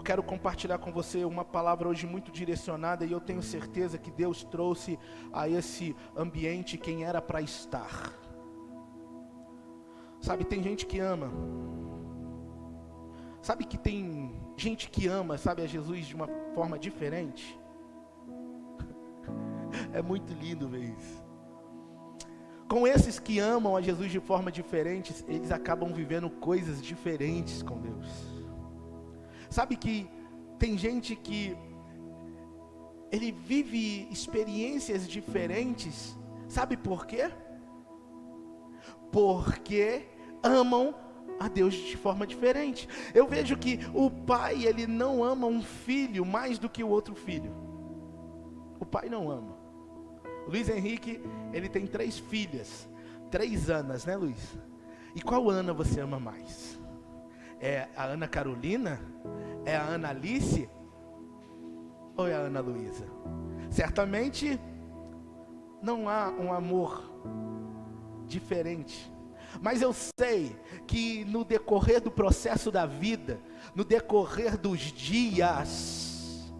quero compartilhar com você uma palavra hoje muito direcionada, e eu tenho certeza que Deus trouxe a esse ambiente quem era para estar. Sabe, tem gente que ama. Sabe que tem gente que ama, sabe, a Jesus de uma forma diferente. É muito lindo ver isso. Com esses que amam a Jesus de forma diferente, eles acabam vivendo coisas diferentes com Deus. Sabe que tem gente que ele vive experiências diferentes. Sabe por quê? Porque amam a Deus de forma diferente. Eu vejo que o pai, ele não ama um filho mais do que o outro filho. O pai não ama. O Luiz Henrique, ele tem 3 filhas, 3 Anas, né, Luiz? E qual Ana você ama mais? É a Ana Carolina? É a Ana Alice? Ou é a Ana Luísa? Certamente não há um amor diferente. Mas eu sei que no decorrer do processo da vida, no decorrer dos dias,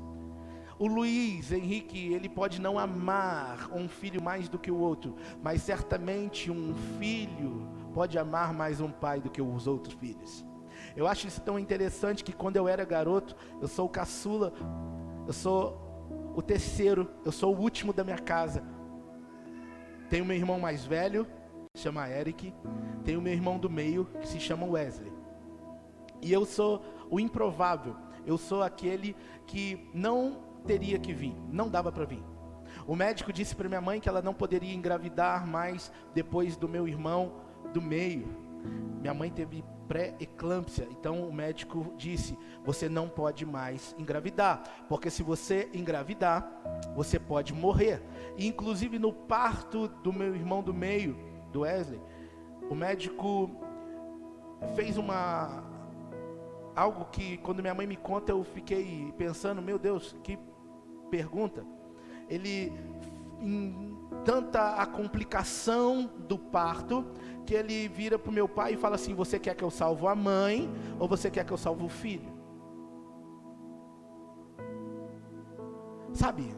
o Luiz Henrique, ele pode não amar um filho mais do que o outro, mas certamente um filho pode amar mais um pai do que os outros filhos. Eu acho isso tão interessante que quando eu era garoto, eu sou o caçula, eu sou o terceiro, eu sou o último da minha casa. Tenho meu irmão mais velho, que se chama Eric, tenho meu irmão do meio, que se chama Wesley. E eu sou o improvável, eu sou aquele que não teria que vir, não dava para vir. O médico disse para minha mãe que ela não poderia engravidar mais depois do meu irmão do meio. Minha mãe teve pré-eclâmpsia, então o médico disse: você não pode mais engravidar, porque se você engravidar, você pode morrer. E inclusive no parto do meu irmão do meio, do Wesley, o médico fez algo que quando minha mãe me conta eu fiquei pensando, meu Deus, que pergunta. Ele, em tanta a complicação do parto, que ele vira para o meu pai e fala assim: você quer que eu salvo a mãe ou você quer que eu salvo o filho? Sabe?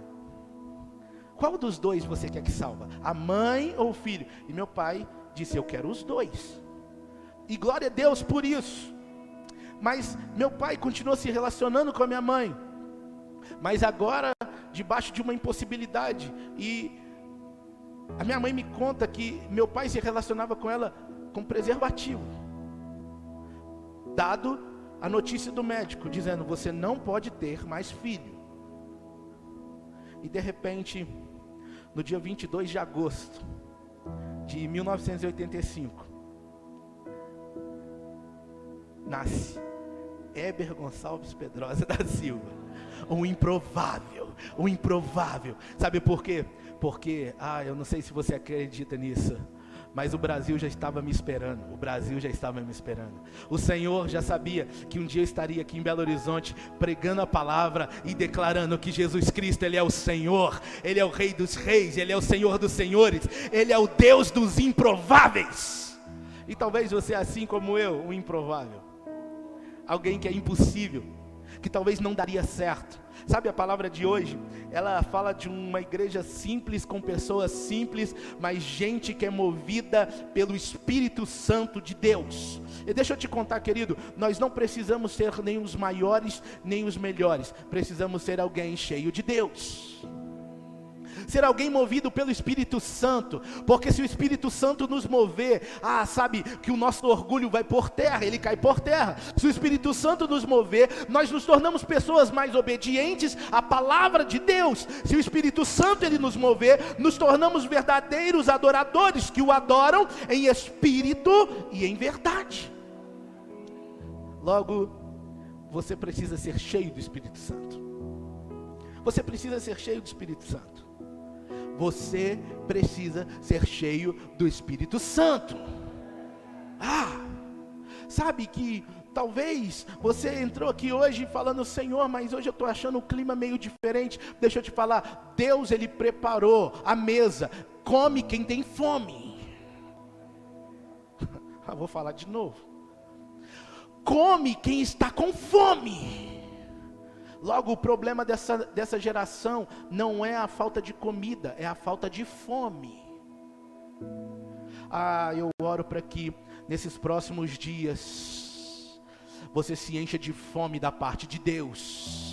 Qual dos dois você quer que salva? A mãe ou o filho? E meu pai disse: eu quero os dois. E glória a Deus por isso. Mas meu pai continuou se relacionando com a minha mãe, mas agora debaixo de uma impossibilidade. E a minha mãe me conta que meu pai se relacionava com ela com preservativo, dado a notícia do médico dizendo: você não pode ter mais filho. E de repente, no dia 22 de agosto de 1985, nasce Heber Gonçalves Pedrosa da Silva, um improvável. Sabe por quê? Porque, eu não sei se você acredita nisso, mas o Brasil já estava me esperando. O Senhor já sabia que um dia eu estaria aqui em Belo Horizonte pregando a palavra e declarando que Jesus Cristo, Ele é o Senhor, Ele é o Rei dos Reis, Ele é o Senhor dos Senhores, Ele é o Deus dos improváveis. E talvez você, assim como eu, um improvável, alguém que é impossível, que talvez não daria certo. Sabe, a palavra de hoje, ela fala de uma igreja simples, com pessoas simples, mas gente que é movida pelo Espírito Santo de Deus. E deixa eu te contar, querido, nós não precisamos ser nem os maiores, nem os melhores, precisamos ser alguém cheio de Deus. Ser alguém movido pelo Espírito Santo, porque se o Espírito Santo nos mover, sabe que o nosso orgulho vai por terra, ele cai por terra. Se o Espírito Santo nos mover, nós nos tornamos pessoas mais obedientes à palavra de Deus. Se o Espírito Santo ele nos mover, nos tornamos verdadeiros adoradores, que o adoram em espírito e em verdade. Logo, você precisa ser cheio do Espírito Santo. Você precisa ser cheio do Espírito Santo. Você precisa ser cheio do Espírito Santo. Sabe que talvez você entrou aqui hoje falando: Senhor, mas hoje eu estou achando o clima meio diferente. Deixa eu te falar, Deus ele preparou a mesa. Come quem tem fome. Vou falar de novo. Come quem está com fome. Logo, o problema dessa geração não é a falta de comida, é a falta de fome. Eu oro para que nesses próximos dias você se encha de fome da parte de Deus.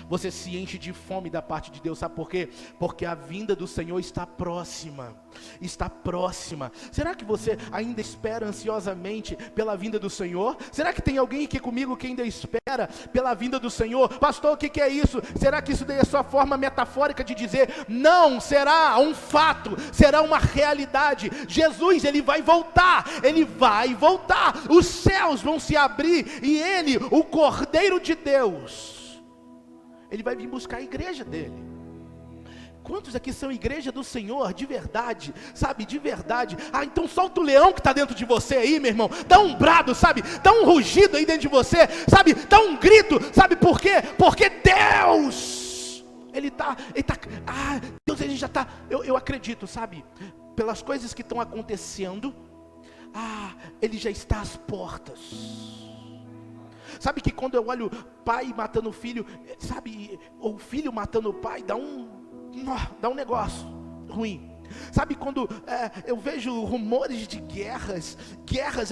Você se enche de fome da parte de Deus, sabe por quê? Porque a vinda do Senhor está próxima, está próxima. Será que você ainda espera ansiosamente pela vinda do Senhor? Será que tem alguém aqui comigo que ainda espera pela vinda do Senhor? Pastor, o que é isso? Será que isso daí é só forma metafórica de dizer? Não, será um fato, será uma realidade. Jesus, Ele vai voltar, Ele vai voltar. Os céus vão se abrir e Ele, o Cordeiro de Deus, Ele vai vir buscar a igreja dele. Quantos aqui são igreja do Senhor, de verdade, sabe, de verdade? Então solta o leão que está dentro de você aí, meu irmão. Dá um brado, sabe, dá um rugido aí dentro de você, sabe, dá um grito, sabe por quê? Porque Deus, Deus, Ele já está, eu acredito, sabe, pelas coisas que estão acontecendo, Ele já está às portas. Sabe que quando eu olho pai matando o filho, sabe, ou filho matando o pai, dá um negócio ruim. Sabe quando eu vejo rumores de guerras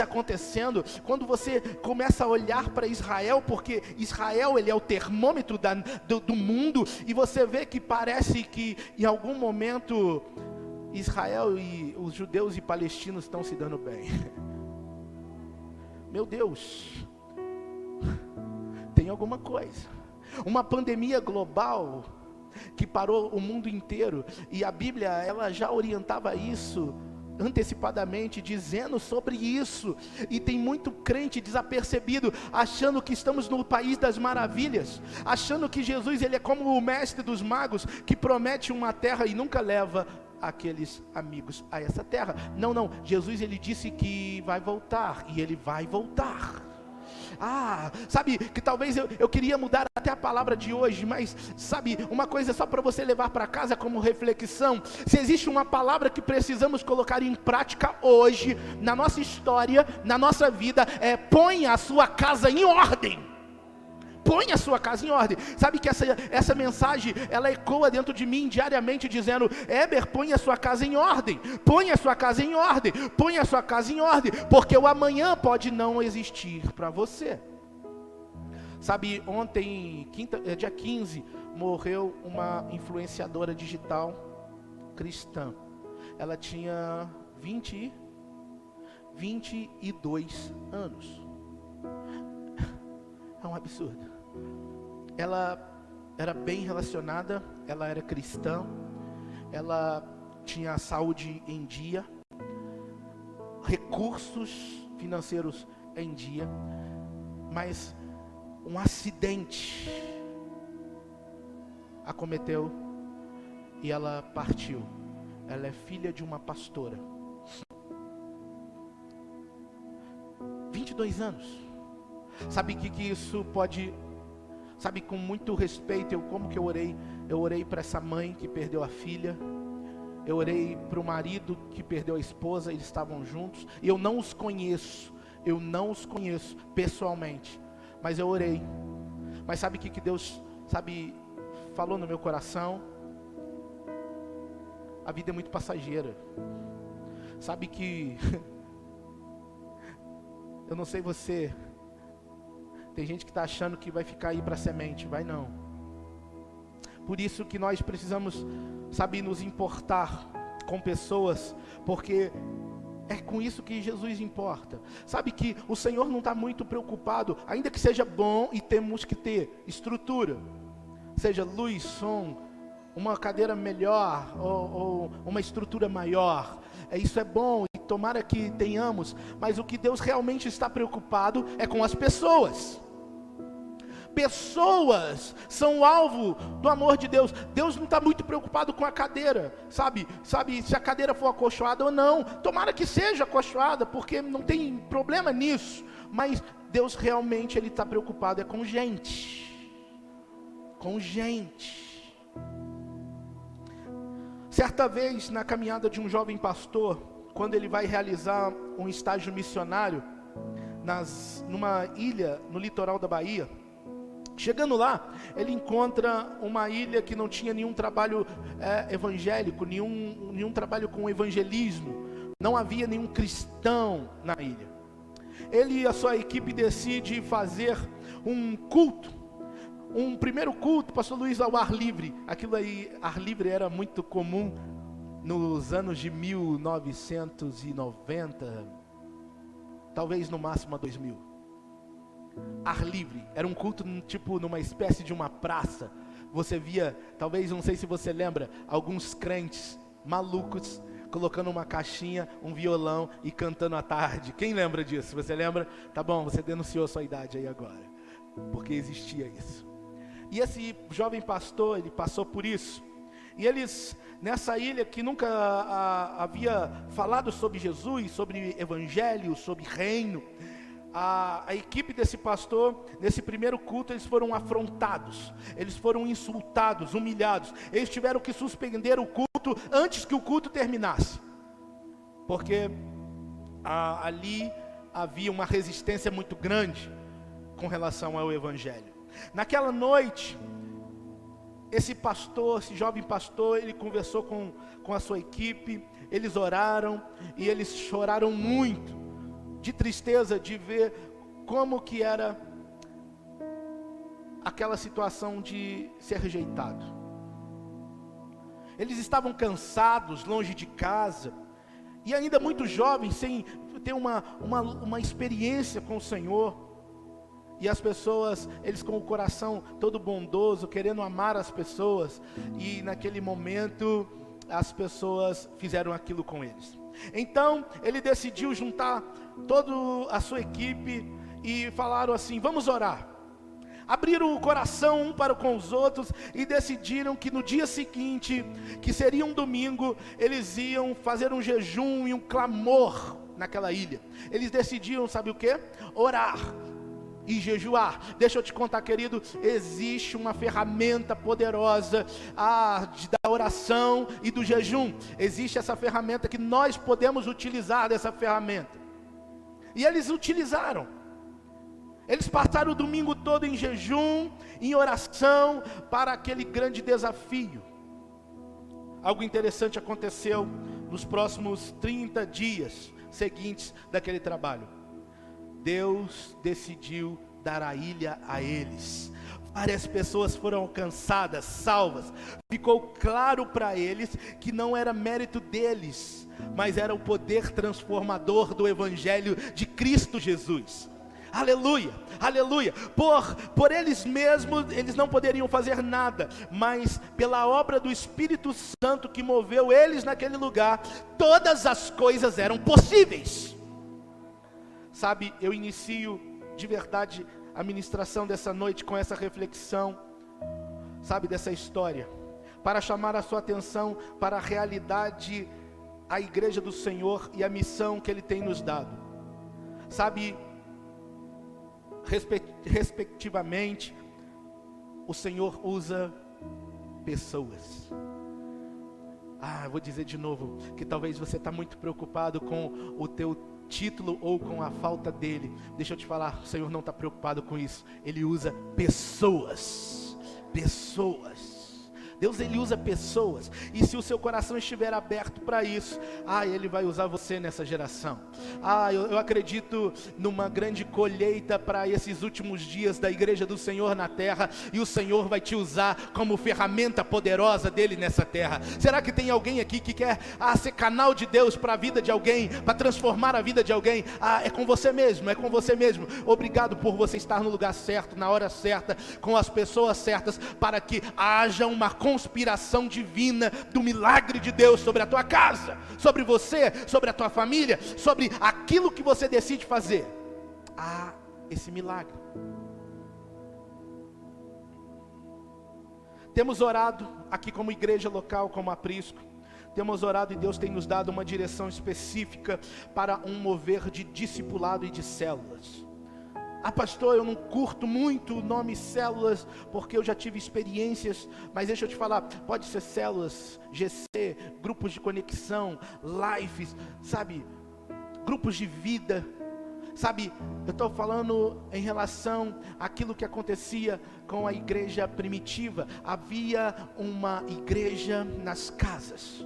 acontecendo, quando você começa a olhar para Israel, porque Israel, ele é o termômetro do mundo, e você vê que parece que em algum momento Israel e os judeus e palestinos estão se dando bem. Meu Deus, tem alguma coisa. Uma pandemia global que parou o mundo inteiro, e a Bíblia, ela já orientava isso antecipadamente, dizendo sobre isso, e tem muito crente desapercebido, achando que estamos no país das maravilhas, achando que Jesus, ele é como o mestre dos magos, que promete uma terra e nunca leva aqueles amigos a essa terra. Não, Jesus, ele disse que vai voltar, e ele vai voltar. Sabe, que talvez eu queria mudar até a palavra de hoje, mas sabe, uma coisa só para você levar para casa como reflexão: se existe uma palavra que precisamos colocar em prática hoje, na nossa história, na nossa vida, ponha a sua casa em ordem. Põe a sua casa em ordem. Sabe que essa mensagem, ela ecoa dentro de mim diariamente, dizendo: Éber, põe a sua casa em ordem. Põe a sua casa em ordem. Põe a sua casa em ordem. Porque o amanhã pode não existir para você. Sabe, ontem, dia 15, morreu uma influenciadora digital cristã. Ela tinha 22 anos. É um absurdo. Ela era bem relacionada, ela era cristã, ela tinha a saúde em dia, recursos financeiros em dia, mas um acidente acometeu e ela partiu. Ela é filha de uma pastora. 22 anos. Sabe que isso pode... Sabe, com muito respeito, como que eu orei? Eu orei para essa mãe que perdeu a filha. Eu orei para o marido que perdeu a esposa. Eles estavam juntos. E eu não os conheço. Eu não os conheço pessoalmente. Mas eu orei. Mas sabe que Deus, sabe, falou no meu coração? A vida é muito passageira. Sabe que... eu não sei você... Tem gente que está achando que vai ficar aí para semente. Vai não. Por isso que nós precisamos, sabe, nos importar com pessoas, porque é com isso que Jesus importa. Sabe que o Senhor não está muito preocupado, ainda que seja bom e temos que ter estrutura, seja luz, som, uma cadeira melhor ou uma estrutura maior. Isso é bom e tomara que tenhamos, mas o que Deus realmente está preocupado é com as pessoas. Pessoas são o alvo do amor de Deus. Deus não está muito preocupado com a cadeira, sabe, se a cadeira for acolchoada ou não. Tomara que seja acolchoada, porque não tem problema nisso. Mas Deus realmente, Ele está preocupado com gente. Com gente. Certa vez, na caminhada de um jovem pastor, quando ele vai realizar um estágio missionário numa ilha no litoral da Bahia, Chegando lá, ele encontra uma ilha que não tinha nenhum trabalho evangélico, nenhum trabalho com evangelismo. Não havia nenhum cristão na ilha. Ele e a sua equipe decidem fazer um culto. Um primeiro culto, pastor Luiz, ao ar livre. Aquilo aí, ar livre era muito comum nos anos de 1990, talvez no máximo a 2000. Ar livre, era um culto tipo numa espécie de uma praça. Você via, talvez, não sei se você lembra, alguns crentes malucos colocando uma caixinha, um violão e cantando à tarde. Quem lembra disso? Você lembra? Tá bom, você denunciou a sua idade aí agora, porque existia isso. E esse jovem pastor, ele passou por isso. E eles, nessa ilha que nunca havia falado sobre Jesus, sobre evangelho, sobre reino, a equipe desse pastor, nesse primeiro culto, eles foram afrontados, eles foram insultados, humilhados. Eles tiveram que suspender o culto antes que o culto terminasse, porque ali havia uma resistência muito grande com relação ao evangelho. Naquela noite, esse pastor, esse jovem pastor, ele conversou com a sua equipe, eles oraram e eles choraram muito, de tristeza de ver como que era aquela situação de ser rejeitado. Eles estavam cansados, longe de casa, e ainda muito jovens, sem ter uma experiência com o Senhor. E as pessoas, eles com o coração todo bondoso, querendo amar as pessoas, e naquele momento as pessoas fizeram aquilo com eles. Então ele decidiu juntar toda a sua equipe e falaram assim: vamos orar. Abriram o coração um para com os outros e decidiram que no dia seguinte, que seria um domingo, eles iam fazer um jejum e um clamor naquela ilha. Eles decidiram, sabe o que? Orar e jejuar. Deixa eu te contar, querido, existe uma ferramenta poderosa da oração e do jejum. Existe essa ferramenta que nós podemos utilizar dessa ferramenta. E eles utilizaram. Eles passaram o domingo todo em jejum, em oração, para aquele grande desafio. Algo interessante aconteceu nos próximos 30 dias seguintes daquele trabalho. Deus decidiu dar a ilha a eles. Várias pessoas foram alcançadas, salvas. Ficou claro para eles que não era mérito deles, mas era o poder transformador do Evangelho de Cristo Jesus. Aleluia, aleluia. Por eles mesmos, eles não poderiam fazer nada, mas pela obra do Espírito Santo que moveu eles naquele lugar, todas as coisas eram possíveis. Sabe, eu inicio de verdade a ministração dessa noite com essa reflexão, sabe, dessa história, para chamar a sua atenção para a realidade, a igreja do Senhor e a missão que Ele tem nos dado. Sabe, respectivamente, o Senhor usa pessoas. Vou dizer de novo, que talvez você está muito preocupado com o teu título ou com a falta dele. Deixa eu te falar, o Senhor não está preocupado com isso. Ele usa pessoas. Deus, Ele usa pessoas, e se o seu coração estiver aberto para isso, Ele vai usar você nessa geração. Eu acredito numa grande colheita para esses últimos dias da igreja do Senhor na terra, e o Senhor vai te usar como ferramenta poderosa dele nessa terra. Será que tem alguém aqui que quer ser canal de Deus para a vida de alguém, para transformar a vida de alguém? É com você mesmo, é com você mesmo. Obrigado por você estar no lugar certo, na hora certa, com as pessoas certas, para que haja uma conspiração divina do milagre de Deus sobre a tua casa, sobre você, sobre a tua família, sobre aquilo que você decide fazer. Esse milagre. Temos orado aqui como igreja local, como aprisco. Temos orado e Deus tem nos dado uma direção específica para um mover de discipulado e de células. Pastor, eu não curto muito o nome células, porque eu já tive experiências, mas deixa eu te falar, pode ser células, GC, grupos de conexão, lives, sabe, grupos de vida. Sabe, eu estou falando em relação àquilo que acontecia com a igreja primitiva. Havia uma igreja nas casas.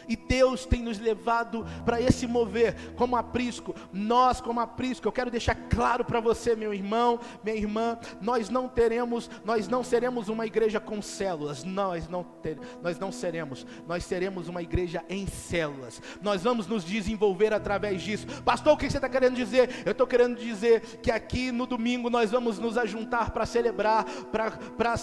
E Deus tem nos levado para esse mover, como aprisco. Nós, como aprisco, eu quero deixar claro para você, meu irmão, minha irmã, nós não seremos uma igreja com células. Nós não seremos. Nós seremos uma igreja em células. Nós vamos nos desenvolver através disso. Pastor, o que você está querendo dizer? Eu estou querendo dizer que aqui no domingo nós vamos nos ajuntar para celebrar, para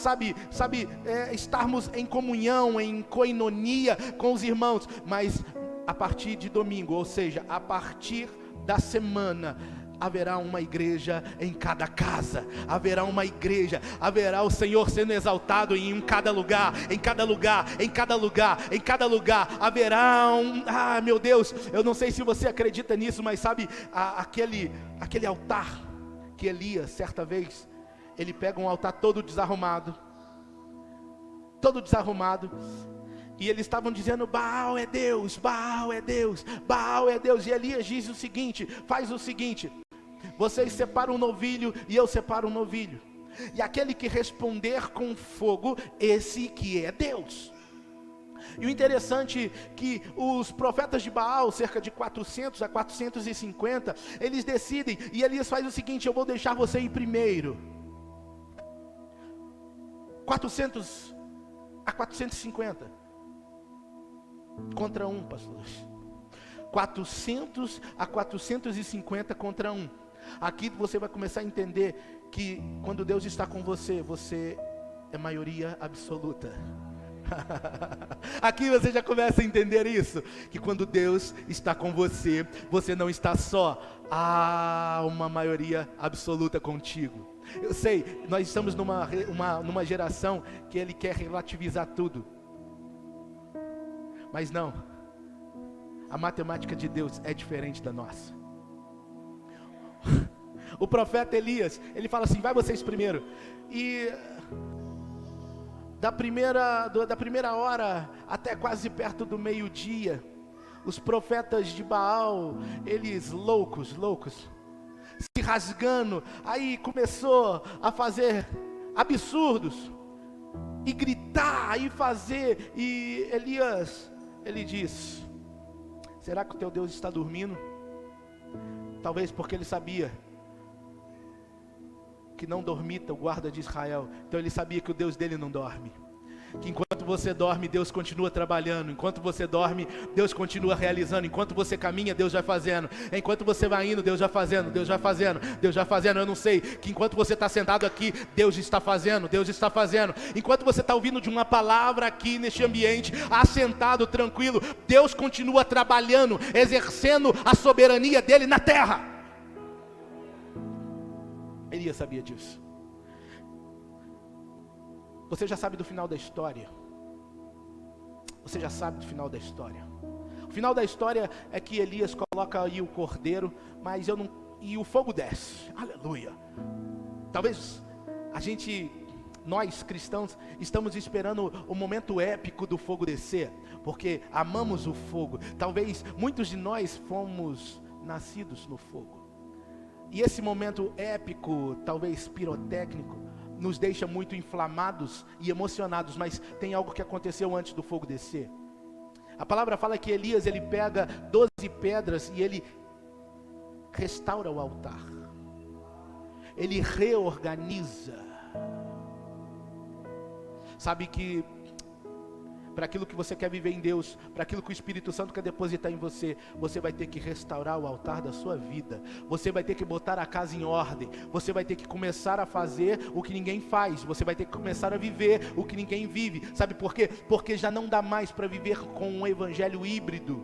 estarmos em comunhão, em koinonia com os irmãos. Mas a partir de domingo, ou seja, a partir da semana, haverá uma igreja em cada casa, haverá uma igreja, haverá o Senhor sendo exaltado em cada lugar, em cada lugar, em cada lugar, em cada lugar, haverá meu Deus, eu não sei se você acredita nisso, mas sabe, aquele altar que Elias, certa vez, ele pega um altar todo desarrumado, e eles estavam dizendo: Baal é Deus, Baal é Deus, Baal é Deus. E Elias diz o seguinte: faz o seguinte, vocês separam um novilho e eu separo um novilho, e aquele que responder com fogo, esse que é Deus. E o interessante é que os profetas de Baal, cerca de 400 a 450, eles decidem, e Elias faz o seguinte: eu vou deixar você ir primeiro. 400 a 450 contra um, pastor. 400 a 450 contra um. Aqui você vai começar a entender que quando Deus está com você, você é maioria absoluta. Aqui você já começa a entender isso, que quando Deus está com você, você não está só, há uma maioria absoluta contigo. Eu sei, nós estamos numa geração que ele quer relativizar tudo, mas não, a matemática de Deus é diferente da nossa. O profeta Elias, ele fala assim: vai vocês primeiro. E da primeira hora até quase perto do meio-dia, os profetas de Baal, eles loucos, se rasgando, aí começou a fazer absurdos, e gritar, e fazer, e Elias, ele diz: será que o teu Deus está dormindo? Talvez porque ele sabia que não dormita o guarda de Israel, então ele sabia que o Deus dele não dorme, que enquanto você dorme, Deus continua trabalhando, enquanto você dorme, Deus continua realizando, enquanto você caminha, Deus vai fazendo, enquanto você vai indo, Deus vai fazendo, eu não sei, que enquanto você está sentado aqui, Deus está fazendo, enquanto você está ouvindo de uma palavra aqui neste ambiente, assentado, tranquilo, Deus continua trabalhando, exercendo a soberania dele na terra. Elias sabia disso. Você já sabe do final da história. O final da história é que Elias coloca aí o cordeiro, e o fogo desce. Aleluia. Talvez nós cristãos, estamos esperando o momento épico do fogo descer, porque amamos o fogo. Talvez muitos de nós fomos nascidos no fogo. E esse momento épico, talvez pirotécnico, nos deixa muito inflamados e emocionados, mas tem algo que aconteceu antes do fogo descer. A palavra fala que Elias, ele pega 12 pedras e ele restaura o altar. Ele reorganiza. Sabe que para aquilo que você quer viver em Deus, para aquilo que o Espírito Santo quer depositar em você, você vai ter que restaurar o altar da sua vida, você vai ter que botar a casa em ordem, você vai ter que começar a fazer o que ninguém faz, você vai ter que começar a viver o que ninguém vive. Sabe por quê? Porque já não dá mais para viver com um evangelho híbrido.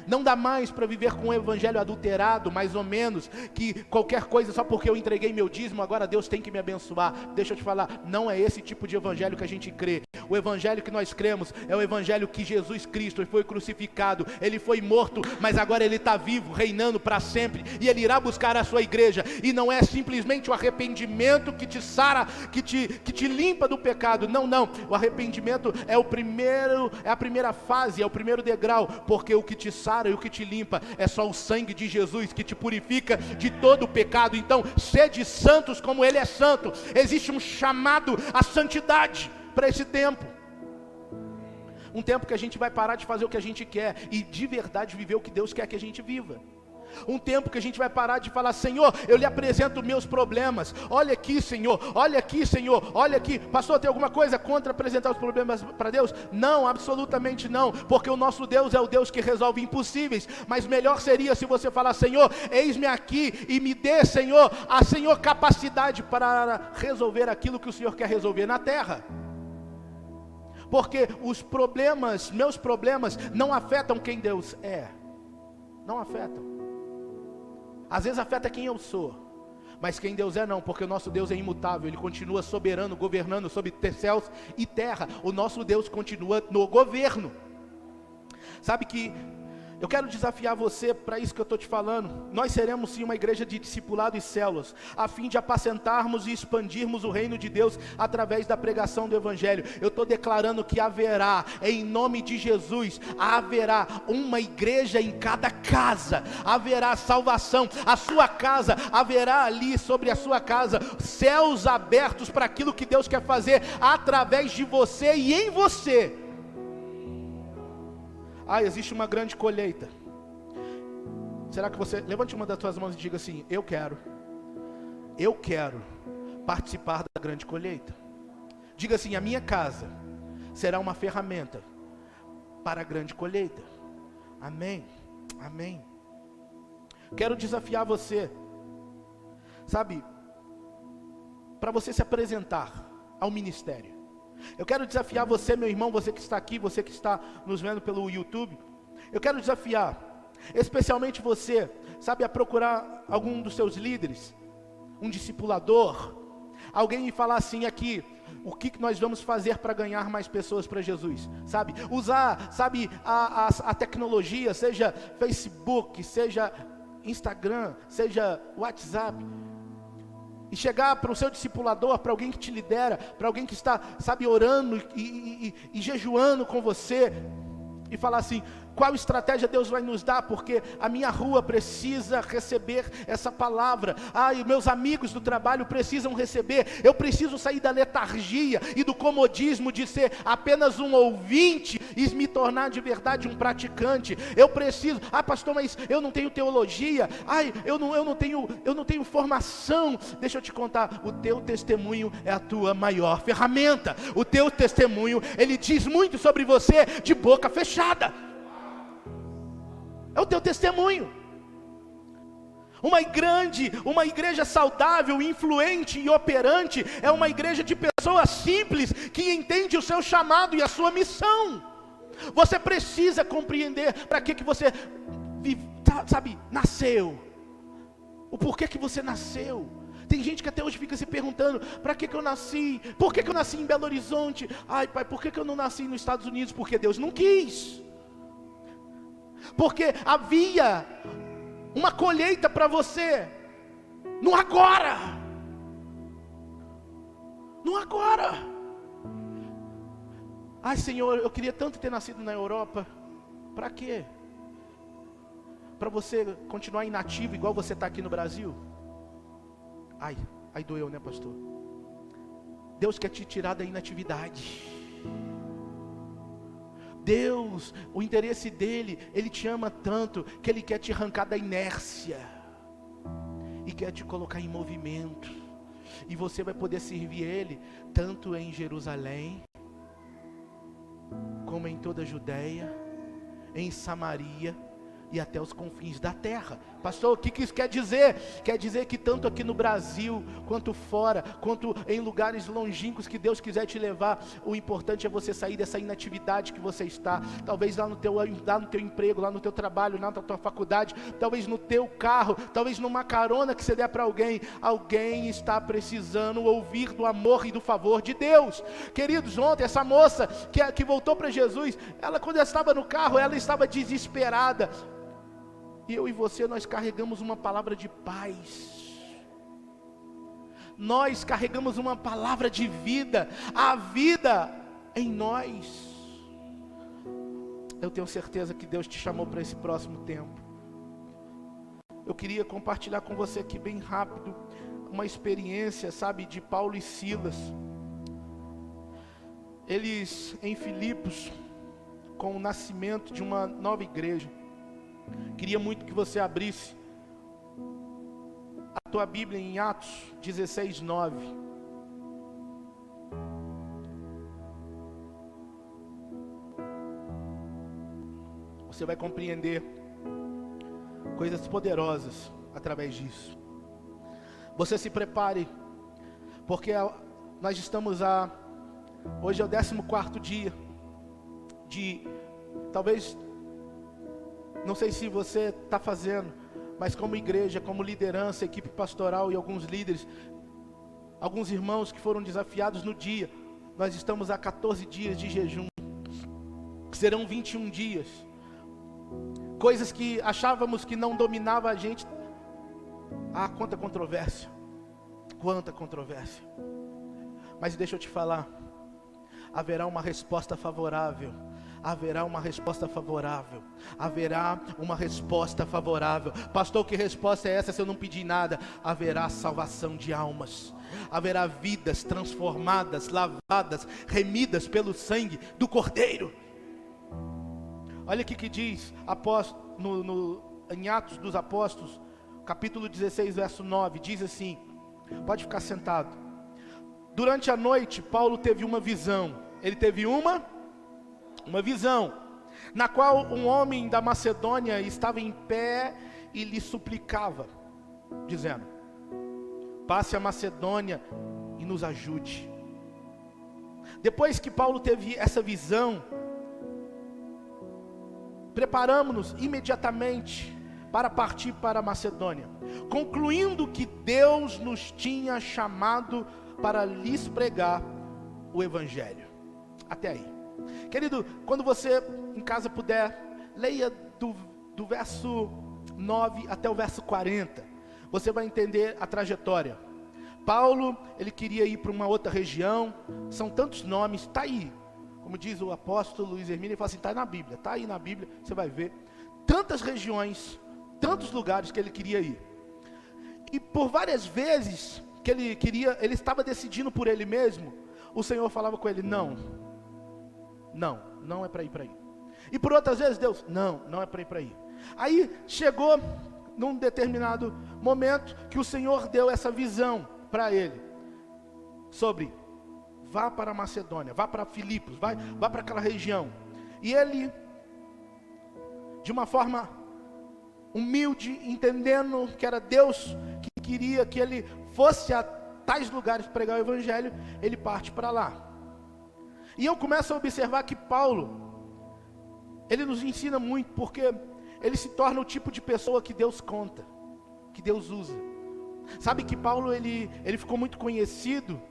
Não dá mais para viver com um evangelho adulterado, mais ou menos, que qualquer coisa, só porque eu entreguei meu dízimo, agora Deus tem que me abençoar. Deixa eu te falar, não é esse tipo de evangelho que a gente crê. O evangelho que nós cremos é o evangelho que Jesus Cristo foi crucificado, ele foi morto, mas agora ele está vivo, reinando para sempre, e ele irá buscar a sua igreja. E não é simplesmente o arrependimento que te sara, que te limpa do pecado. Não, o arrependimento é a primeira fase, é o primeiro degrau, porque o que te sara e o que te limpa é só o sangue de Jesus, que te purifica de todo o pecado. Então, sede santos como ele é santo. Existe um chamado à santidade para esse tempo. Um tempo que a gente vai parar de fazer o que a gente quer e de verdade viver o que Deus quer que a gente viva. Um tempo que a gente vai parar de falar: Senhor, eu lhe apresento meus problemas, olha aqui Senhor, olha aqui Senhor, olha aqui. Pastor, tem alguma coisa contra apresentar os problemas para Deus? Não, absolutamente não, porque o nosso Deus é o Deus que resolve impossíveis. Mas melhor seria se você falar: Senhor, eis-me aqui e me dê, Senhor, capacidade para resolver aquilo que o Senhor quer resolver na terra. Porque meus problemas não afetam quem Deus é, não afetam. Às vezes afeta quem eu sou, mas quem Deus é não, porque o nosso Deus é imutável, Ele continua soberano, governando sobre céus e terra. O nosso Deus continua no governo. Sabe que eu quero desafiar você para isso que eu estou te falando. Nós seremos sim uma igreja de discipulado e células, a fim de apacentarmos e expandirmos o reino de Deus através da pregação do Evangelho. Eu estou declarando que haverá, em nome de Jesus, haverá uma igreja em cada casa, haverá salvação. A sua casa, haverá ali sobre a sua casa céus abertos para aquilo que Deus quer fazer através de você e em você. Existe uma grande colheita. Será que você, levante uma das suas mãos e diga assim: eu quero participar da grande colheita. Diga assim: a minha casa será uma ferramenta para a grande colheita. Amém, amém. Quero desafiar você, sabe, para você se apresentar ao ministério. Eu quero desafiar você, meu irmão, você que está aqui, você que está nos vendo pelo YouTube. Eu quero desafiar, especialmente você, sabe, a procurar algum dos seus líderes, um discipulador, alguém e falar assim aqui: o que nós vamos fazer para ganhar mais pessoas para Jesus, sabe? Usar, sabe, a tecnologia, seja Facebook, seja Instagram, seja WhatsApp, e chegar para o seu discipulador, para alguém que te lidera, para alguém que está, sabe, orando e jejuando com você, e falar assim: qual estratégia Deus vai nos dar, porque a minha rua precisa receber essa palavra, e meus amigos do trabalho precisam receber. Eu preciso sair da letargia e do comodismo de ser apenas um ouvinte e me tornar de verdade um praticante. Eu preciso, pastor, mas eu não tenho teologia, eu não tenho formação. Deixa eu te contar, o teu testemunho é a tua maior ferramenta. O teu testemunho, ele diz muito sobre você de boca fechada. É o teu testemunho. Uma igreja saudável, influente e operante é uma igreja de pessoas simples que entende o seu chamado e a sua missão. Você precisa compreender para que você sabe, nasceu. O porquê que você nasceu. Tem gente que até hoje fica se perguntando: para que eu nasci? Por que eu nasci em Belo Horizonte? Pai, por que eu não nasci nos Estados Unidos? Porque Deus não quis. Porque havia uma colheita para você no agora. No agora. Senhor, eu queria tanto ter nascido na Europa. Para quê? Para você continuar inativo igual você está aqui no Brasil? Aí doeu, né, pastor? Deus quer te tirar da inatividade. Deus, o interesse dele, ele te ama tanto que ele quer te arrancar da inércia e quer te colocar em movimento. E você vai poder servir ele tanto em Jerusalém, como em toda a Judeia, em Samaria e até os confins da terra. Pastor, o que isso quer dizer? Quer dizer que tanto aqui no Brasil, quanto fora, quanto em lugares longínquos que Deus quiser te levar, o importante é você sair dessa inatividade que você está, talvez lá no teu emprego, lá no teu trabalho, lá na tua faculdade, talvez no teu carro, talvez numa carona que você der para alguém está precisando ouvir do amor e do favor de Deus. Queridos, ontem essa moça que voltou para Jesus, ela quando ela estava no carro, ela estava desesperada, e eu e você, nós carregamos uma palavra de paz, nós carregamos uma palavra de vida, a vida em nós. Eu tenho certeza que Deus te chamou para esse próximo tempo. Eu queria compartilhar com você aqui bem rápido, uma experiência, sabe, de Paulo e Silas. Eles em Filipos, com o nascimento de uma nova igreja. Queria muito que você abrisse a tua Bíblia em Atos 16:9. Você vai compreender coisas poderosas através disso. Você se prepare, porque nós estamos hoje é o 14º dia de, talvez, não sei se você está fazendo, mas como igreja, como liderança, equipe pastoral e alguns líderes, alguns irmãos que foram desafiados no dia, nós estamos há 14 dias de jejum, serão 21 dias, coisas que achávamos que não dominava a gente, quanta controvérsia, mas deixa eu te falar, haverá uma resposta favorável, haverá uma resposta favorável, haverá uma resposta favorável. Pastor, que resposta é essa se eu não pedir nada? Haverá salvação de almas, haverá vidas transformadas, lavadas, remidas pelo sangue do Cordeiro. Olha aqui que diz em Atos dos Apóstolos, capítulo 16, verso 9, diz assim, pode ficar sentado. Durante a noite, Paulo teve uma visão. Ele teve uma visão, na qual um homem da Macedônia estava em pé e lhe suplicava, dizendo: passe a Macedônia e nos ajude. Depois que Paulo teve essa visão, preparamos-nos imediatamente para partir para a Macedônia, concluindo que Deus nos tinha chamado para lhes pregar o Evangelho. Até aí. Querido, quando você em casa puder, leia do verso 9 até o verso 40. Você vai entender a trajetória. Paulo, ele queria ir para uma outra região. São tantos nomes, está aí. Como diz o apóstolo Luiz Hermínio, ele fala assim, está na Bíblia, está aí na Bíblia, você vai ver. Tantas regiões, tantos lugares que ele queria ir. E por várias vezes que ele estava decidindo por ele mesmo, o Senhor falava com ele, não é para ir para aí. E por outras vezes Deus, não é para ir para aí. Aí chegou num determinado momento que o Senhor deu essa visão para ele, sobre, vá para a Macedônia, vá para Filipos, vá para aquela região. E ele, de uma forma humilde, entendendo que era Deus que queria que ele fosse a tais lugares pregar o Evangelho, ele parte para lá. E eu começo a observar que Paulo, ele nos ensina muito, porque ele se torna o tipo de pessoa que Deus conta, que Deus usa. Sabe que Paulo, ele ficou muito conhecido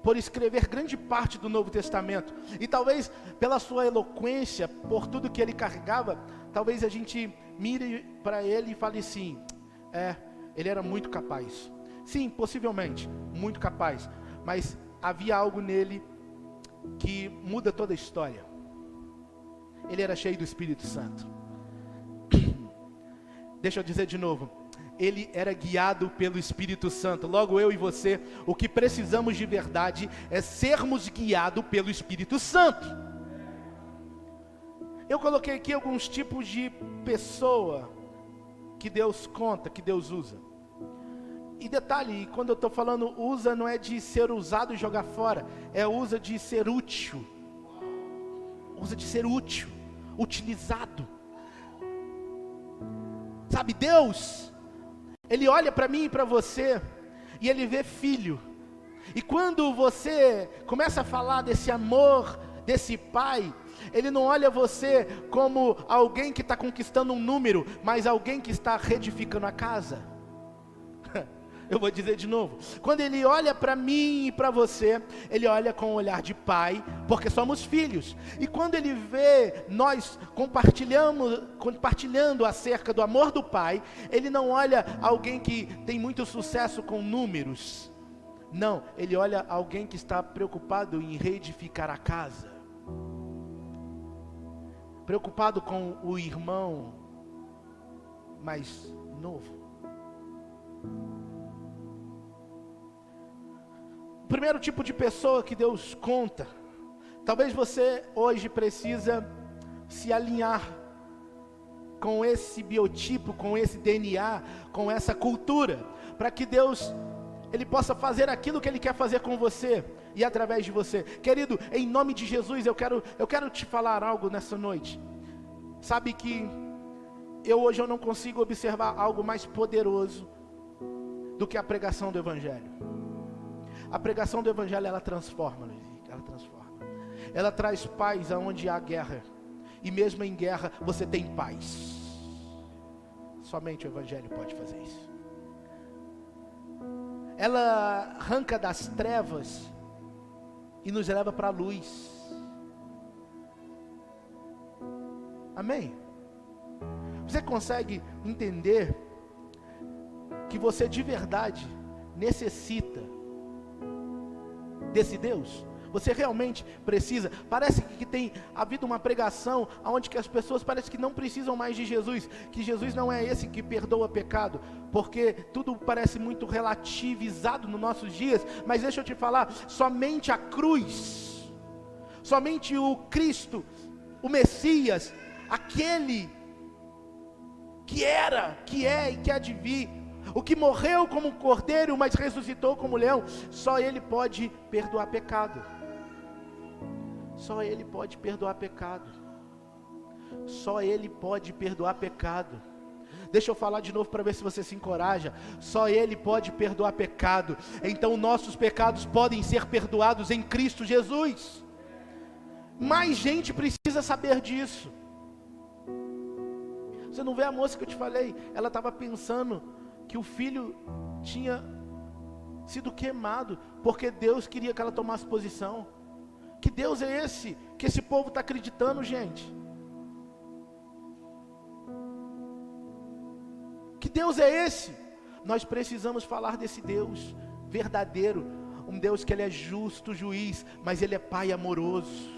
por escrever grande parte do Novo Testamento, e talvez pela sua eloquência, por tudo que ele carregava, talvez a gente mire para ele e fale assim, ele era muito capaz. Sim, possivelmente, muito capaz, mas havia algo nele que muda toda a história. Ele era cheio do Espírito Santo. Deixa eu dizer de novo, ele era guiado pelo Espírito Santo. Logo eu e você, o que precisamos de verdade é sermos guiados pelo Espírito Santo. Eu coloquei aqui alguns tipos de pessoa que Deus conta, que Deus usa. E detalhe, quando eu estou falando usa, não é de ser usado e jogar fora, usa de ser útil. Usa de ser útil, utilizado. Sabe, Deus, Ele olha para mim e para você, e Ele vê filho. E quando você começa a falar desse amor, desse pai, Ele não olha você como alguém que está conquistando um número, mas alguém que está reedificando a casa. Eu vou dizer de novo, quando Ele olha para mim e para você, Ele olha com um olhar de pai, porque somos filhos. E quando Ele vê nós compartilhando acerca do amor do pai, Ele não olha alguém que tem muito sucesso com números. Não, Ele olha alguém que está preocupado em reedificar a casa, preocupado com o irmão mais novo. O primeiro tipo de pessoa que Deus conta, talvez você hoje precisa se alinhar com esse biotipo, com esse DNA, com essa cultura, para que Deus, Ele possa fazer aquilo que Ele quer fazer com você e através de você. Querido, em nome de Jesus, eu quero te falar algo nessa noite. Sabe que hoje eu não consigo observar algo mais poderoso do que a pregação do Evangelho. A pregação do Evangelho, ela transforma, ela transforma. Ela traz paz aonde há guerra. E mesmo em guerra, você tem paz. Somente o Evangelho pode fazer isso. Ela arranca das trevas e nos leva para a luz. Amém? Você consegue entender que você de verdade necessita desse Deus? Você realmente precisa? Parece que tem havido uma pregação onde que as pessoas parecem que não precisam mais de Jesus, que Jesus não é esse que perdoa pecado, porque tudo parece muito relativizado nos nossos dias. Mas deixa eu te falar, somente a cruz, somente o Cristo, o Messias, aquele que era, que é e que há de vir, o que morreu como um cordeiro, mas ressuscitou como leão, só Ele pode perdoar pecado. Só Ele pode perdoar pecado. Só Ele pode perdoar pecado. Deixa eu falar de novo para ver se você se encoraja. Só Ele pode perdoar pecado. Então nossos pecados podem ser perdoados em Cristo Jesus. Mais gente precisa saber disso. Você não vê a moça que eu te falei? Ela estava pensando que o filho tinha sido queimado, porque Deus queria que ela tomasse posição. Que Deus é esse, que esse povo está acreditando, gente? Que Deus é esse? Nós precisamos falar desse Deus verdadeiro, um Deus que Ele é justo, juiz, mas Ele é Pai amoroso.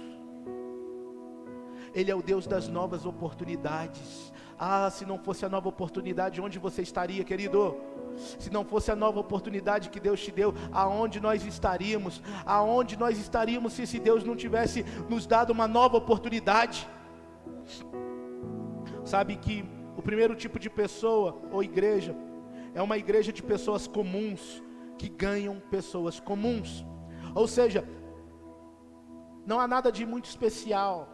Ele é o Deus das novas oportunidades. Ah, se não fosse a nova oportunidade, onde você estaria, querido? Se não fosse a nova oportunidade que Deus te deu, aonde nós estaríamos? Aonde nós estaríamos se esse Deus não tivesse nos dado uma nova oportunidade? Sabe que o primeiro tipo de pessoa ou igreja é uma igreja de pessoas comuns que ganham pessoas comuns. Ou seja, não há nada de muito especial.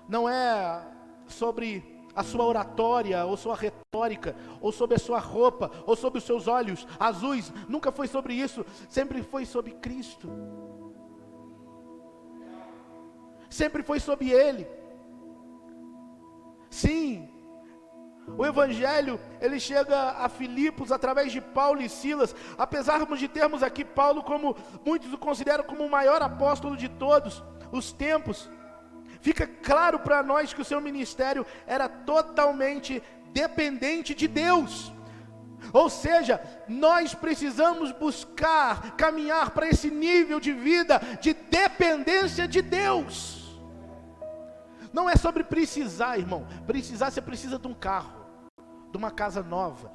Não é sobre a sua oratória, ou sua retórica, ou sobre a sua roupa, ou sobre os seus olhos azuis. Nunca foi sobre isso, sempre foi sobre Cristo. Sempre foi sobre Ele. Sim, o Evangelho, ele chega a Filipos através de Paulo e Silas. Apesar de termos aqui Paulo como, muitos o consideram como o maior apóstolo de todos os tempos, fica claro para nós que o seu ministério era totalmente dependente de Deus. Ou seja, nós precisamos buscar, caminhar para esse nível de vida, de dependência de Deus. Não é sobre precisar, irmão. Precisar, você precisa de um carro, de uma casa nova.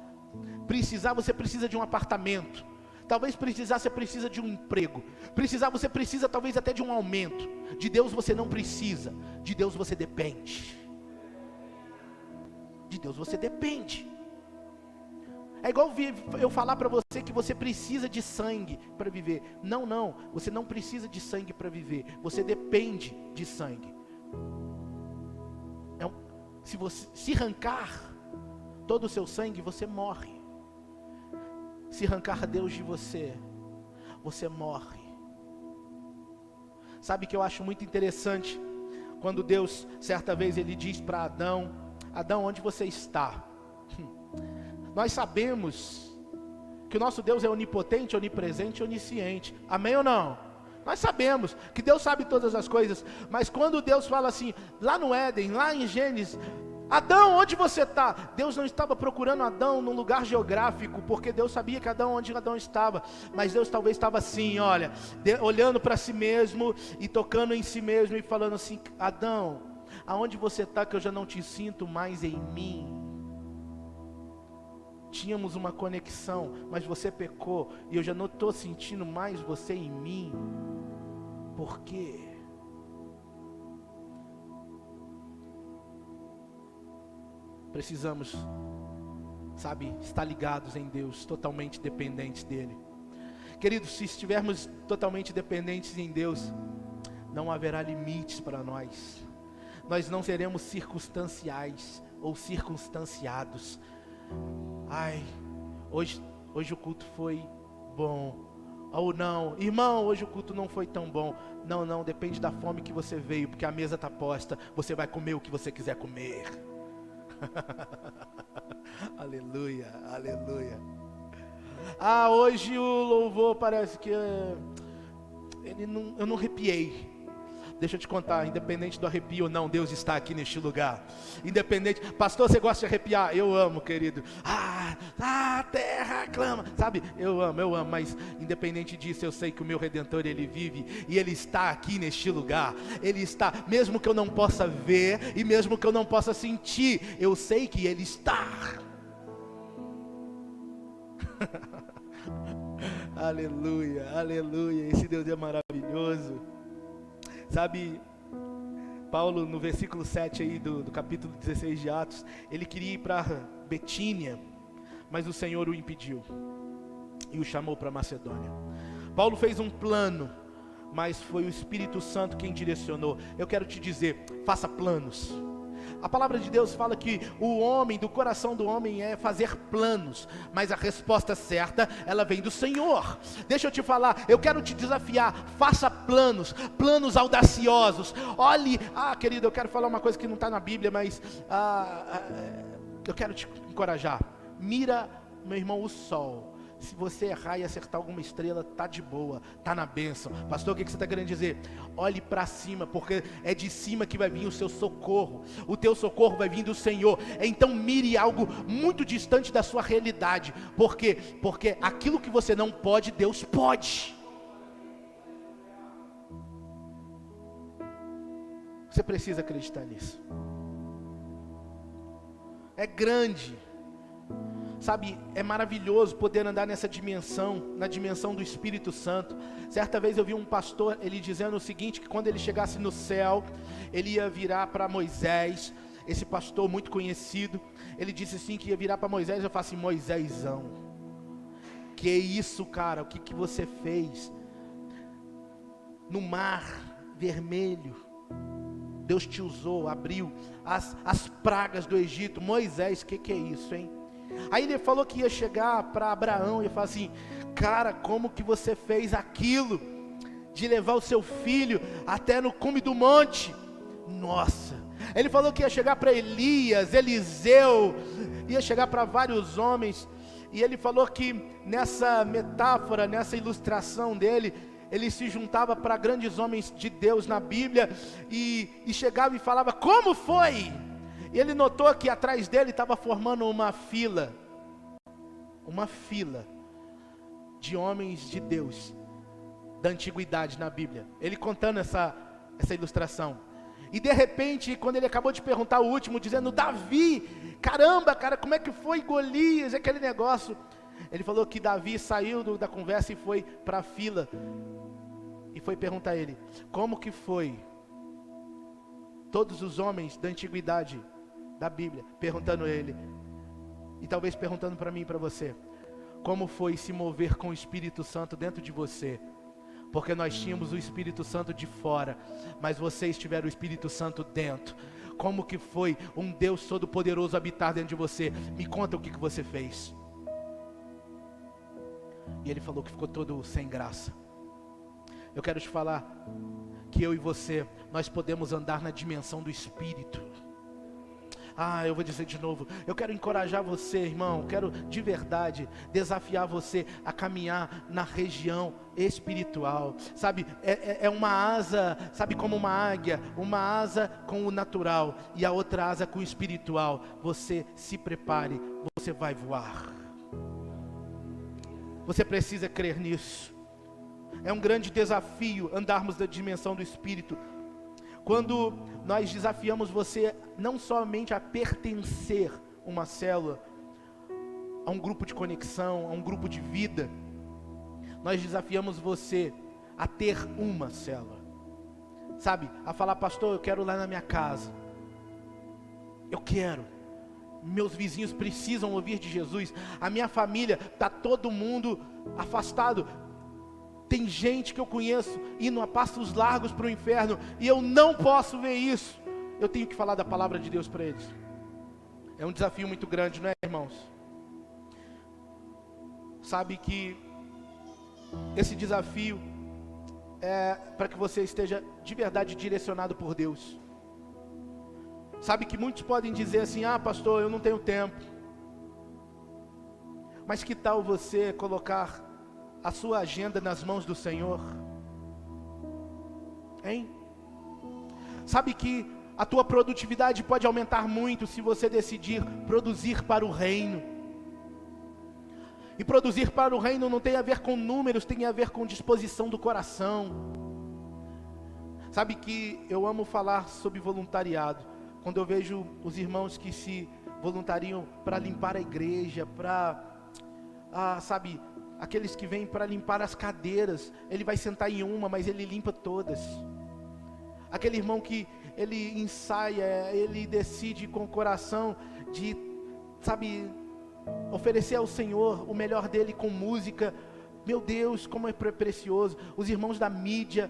Precisar, você precisa de um apartamento. Talvez precisar, você precisa de um emprego. Precisar, você precisa talvez até de um aumento. De Deus você não precisa. De Deus você depende. De Deus você depende. É igual eu falar para você que você precisa de sangue para viver. Não, não. Você não precisa de sangue para viver. Você depende de sangue. Se você se arrancar, todo o seu sangue, você morre. Se arrancar Deus de você, você morre. Sabe que eu acho muito interessante? Quando Deus, certa vez, Ele diz para Adão: Adão, onde você está? Nós sabemos que o nosso Deus é onipotente, onipresente, onisciente. Amém ou não? Nós sabemos que Deus sabe todas as coisas. Mas quando Deus fala assim, lá no Éden, lá em Gênesis: Adão, onde você está? Deus não estava procurando Adão num lugar geográfico, porque Deus sabia que onde Adão estava. Mas Deus talvez estava assim, olha, olhando para si mesmo e tocando em si mesmo e falando assim: Adão, aonde você está que eu já não te sinto mais em mim? Tínhamos uma conexão, mas você pecou e eu já não estou sentindo mais você em mim. Por quê? Precisamos, sabe, estar ligados em Deus, totalmente dependentes dEle. Queridos, se estivermos totalmente dependentes em Deus, não haverá limites para nós. Nós não seremos circunstanciais ou circunstanciados. Ai, hoje o culto foi bom. Ou não, irmão, hoje o culto não foi tão bom. Não, depende da fome que você veio, porque a mesa está posta, você vai comer o que você quiser comer. Aleluia, aleluia. Hoje o louvor parece que eu não arrepiei. Deixa eu te contar, independente do arrepio ou não, Deus está aqui neste lugar. Independente, pastor, você gosta de arrepiar? Eu amo, querido. A terra clama, sabe? Eu amo, mas independente disso, eu sei que o meu Redentor, Ele vive e Ele está aqui neste lugar. Ele está, mesmo que eu não possa ver e mesmo que eu não possa sentir, eu sei que Ele está. Aleluia, aleluia, esse Deus é maravilhoso. Sabe, Paulo no versículo 7 aí do capítulo 16 de Atos, ele queria ir para Betínia, mas o Senhor o impediu e o chamou para Macedônia. Paulo fez um plano, mas foi o Espírito Santo quem direcionou. Eu quero te dizer, faça planos. A palavra de Deus fala que o homem, do coração do homem é fazer planos, mas a resposta certa, ela vem do Senhor. Deixa eu te falar, eu quero te desafiar, faça planos, planos audaciosos. Olhe, querido, eu quero falar uma coisa que não está na Bíblia, mas eu quero te encorajar. Mira, meu irmão, o sol. Se você errar e acertar alguma estrela, tá de boa, tá na bênção. Pastor, o que você está querendo dizer? Olhe para cima, porque é de cima que vai vir o seu socorro. O teu socorro vai vir do Senhor. Então mire algo muito distante da sua realidade. Por quê? Porque aquilo que você não pode, Deus pode. Você precisa acreditar nisso. É grande. Sabe, é maravilhoso poder andar nessa dimensão, na dimensão do Espírito Santo. Certa vez eu vi um pastor, ele dizendo o seguinte, que quando ele chegasse no céu, ele ia virar para Moisés, esse pastor muito conhecido, ele disse assim, que ia virar para Moisés, eu falo assim: Moisésão, que isso, cara, o que você fez? No mar vermelho, Deus te usou, abriu as pragas do Egito. Moisés, que é isso, hein? Aí ele falou que ia chegar para Abraão e ia falar assim: cara, como que você fez aquilo, de levar o seu filho até no cume do monte? Nossa. Ele falou que ia chegar para Elias, Eliseu, ia chegar para vários homens. E ele falou que nessa metáfora, nessa ilustração dele, ele se juntava para grandes homens de Deus na Bíblia e chegava e falava: como foi? E ele notou que atrás dele estava formando uma fila de homens de Deus, da antiguidade na Bíblia. Ele contando essa ilustração. E de repente, quando ele acabou de perguntar o último, dizendo: Davi, caramba, cara, como é que foi Golias, aquele negócio? Ele falou que Davi saiu da conversa e foi para a fila. E foi perguntar a ele: como que foi? Todos os homens da antiguidade da Bíblia, perguntando a ele, e talvez perguntando para mim e para você: como foi se mover com o Espírito Santo dentro de você? Porque nós tínhamos o Espírito Santo de fora, mas vocês tiveram o Espírito Santo dentro. Como que foi um Deus todo-poderoso habitar dentro de você? Me conta o que você fez. E ele falou que ficou todo sem graça. Eu quero te falar que eu e você, nós podemos andar na dimensão do Espírito. Eu vou dizer de novo, eu quero encorajar você, irmão, quero de verdade desafiar você a caminhar na região espiritual, sabe, é uma asa, sabe, como uma águia, uma asa com o natural e a outra asa com o espiritual. Você se prepare, você vai voar. Você precisa crer nisso. É um grande desafio andarmos na dimensão do Espírito. Quando nós desafiamos você não somente a pertencer a uma célula, a um grupo de conexão, a um grupo de vida, nós desafiamos você a ter uma célula, sabe, a falar: pastor, eu quero lá na minha casa, eu quero, meus vizinhos precisam ouvir de Jesus, a minha família, está todo mundo afastado, tem gente que eu conheço indo a passos largos para o inferno, e eu não posso ver isso. Eu tenho que falar da palavra de Deus para eles. É um desafio muito grande, não é, irmãos? Sabe que esse desafio é para que você esteja de verdade direcionado por Deus. Sabe que muitos podem dizer assim: pastor, eu não tenho tempo. Mas que tal você colocar a sua agenda nas mãos do Senhor? Hein? Sabe que a tua produtividade pode aumentar muito se você decidir produzir para o reino. E produzir para o reino não tem a ver com números, tem a ver com disposição do coração. Sabe que eu amo falar sobre voluntariado. Quando eu vejo os irmãos que se voluntariam para limpar a igreja, para, sabe, aqueles que vêm para limpar as cadeiras, ele vai sentar em uma, mas ele limpa todas. Aquele irmão que ele ensaia, ele decide com o coração de, sabe, oferecer ao Senhor o melhor dele com música. Meu Deus, como é precioso. Os irmãos da mídia,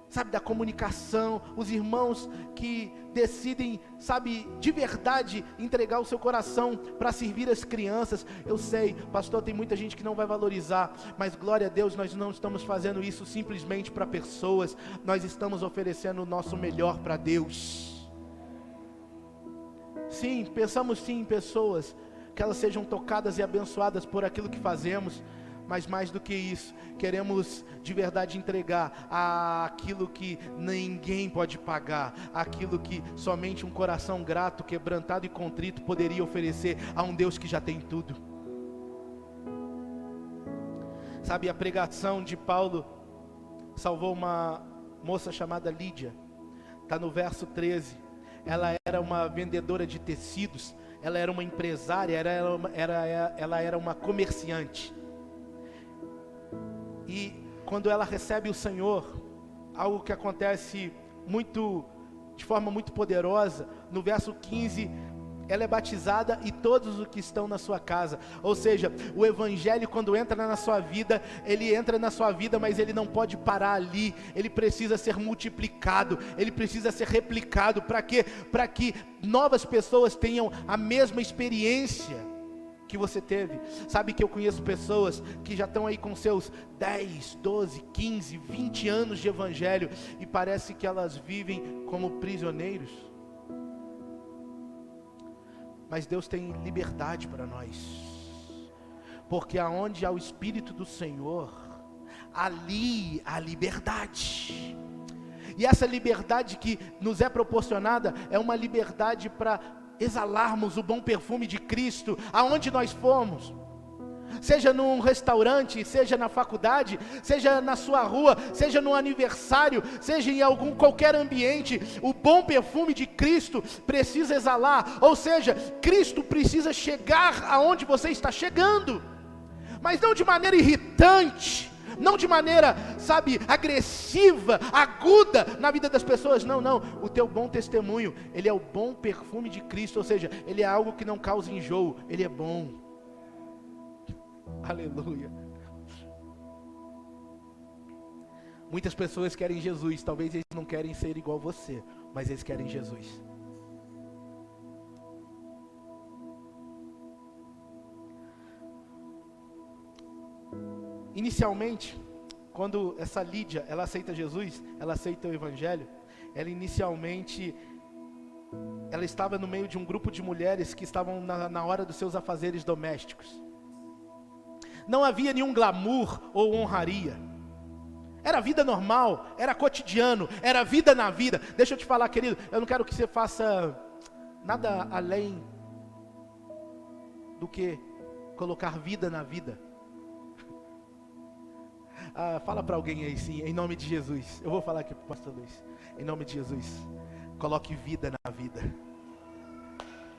sabe, da comunicação, os irmãos que decidem, sabe, de verdade entregar o seu coração para servir as crianças. Eu sei, pastor, tem muita gente que não vai valorizar, mas glória a Deus, nós não estamos fazendo isso simplesmente para pessoas, nós estamos oferecendo o nosso melhor para Deus. Sim, pensamos sim em pessoas, que elas sejam tocadas e abençoadas por aquilo que fazemos, mas mais do que isso, queremos de verdade entregar aquilo que ninguém pode pagar, aquilo que somente um coração grato, quebrantado e contrito poderia oferecer a um Deus que já tem tudo. Sabe, a pregação de Paulo salvou uma moça chamada Lídia, está no verso 13, ela era uma vendedora de tecidos, ela era uma empresária, ela era uma comerciante. E quando ela recebe o Senhor, algo que acontece de forma muito poderosa, no verso 15, ela é batizada e todos os que estão na sua casa. Ou seja, o Evangelho, quando entra na sua vida, ele entra na sua vida, mas ele não pode parar ali, ele precisa ser multiplicado, ele precisa ser replicado. Para quê? Para que novas pessoas tenham a mesma experiência que você teve. Sabe que eu conheço pessoas que já estão aí com seus 10, 12, 15, 20 anos de Evangelho, e parece que elas vivem como prisioneiros. Mas Deus tem liberdade para nós, porque aonde há o Espírito do Senhor, ali há liberdade. E essa liberdade que nos é proporcionada é uma liberdade para exalarmos o bom perfume de Cristo aonde nós formos, seja num restaurante, seja na faculdade, seja na sua rua, seja no aniversário, seja em qualquer ambiente. O bom perfume de Cristo precisa exalar, ou seja, Cristo precisa chegar aonde você está chegando, mas não de maneira irritante, não de maneira, sabe, agressiva, aguda na vida das pessoas. Não, o teu bom testemunho, ele é o bom perfume de Cristo, ou seja, ele é algo que não causa enjoo, ele é bom. Aleluia. Muitas pessoas querem Jesus, talvez eles não querem ser igual você, mas eles querem Jesus. Inicialmente, quando essa Lídia, ela aceita Jesus, ela aceita o Evangelho, ela inicialmente, ela estava no meio de um grupo de mulheres que estavam na hora dos seus afazeres domésticos. Não havia nenhum glamour ou honraria. Era vida normal, era cotidiano, era vida na vida. Deixa eu te falar, querido, eu não quero que você faça nada além do que colocar vida na vida. Fala para alguém aí sim, em nome de Jesus. Eu vou falar aqui para o pastor Luiz. Em nome de Jesus, coloque vida na vida.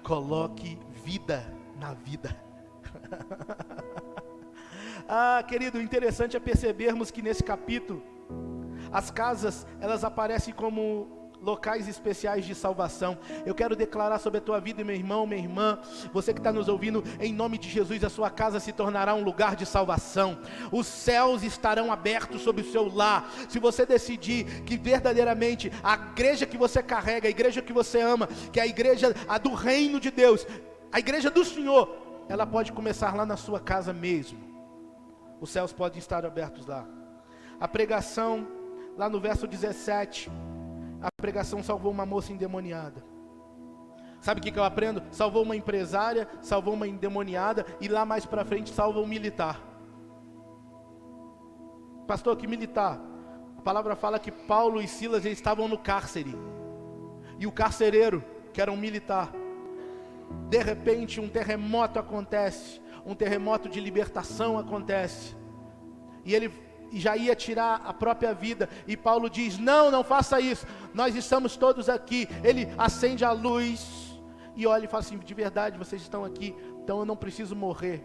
Coloque vida na vida. Querido, o interessante é percebermos que nesse capítulo, as casas, elas aparecem como locais especiais de salvação. Eu quero declarar sobre a tua vida, meu irmão, minha irmã, você que está nos ouvindo, em nome de Jesus, a sua casa se tornará um lugar de salvação. Os céus estarão abertos sobre o seu lar. Se você decidir que verdadeiramente a igreja que você carrega, a igreja que você ama, que é a igreja do reino de Deus, a igreja do Senhor, ela pode começar lá na sua casa mesmo. Os céus podem estar abertos lá. A pregação, lá no verso 17, a pregação salvou uma moça endemoniada. Sabe o que eu aprendo? Salvou uma empresária, salvou uma endemoniada, e lá mais para frente salva um militar. Pastor, que militar? A palavra fala que Paulo e Silas, eles estavam no cárcere, e o carcereiro, que era um militar, de repente um terremoto acontece, um terremoto de libertação acontece, e ele já ia tirar a própria vida, e Paulo diz, não faça isso, nós estamos todos aqui. Ele acende a luz, e olha e fala assim, de verdade, vocês estão aqui, então eu não preciso morrer.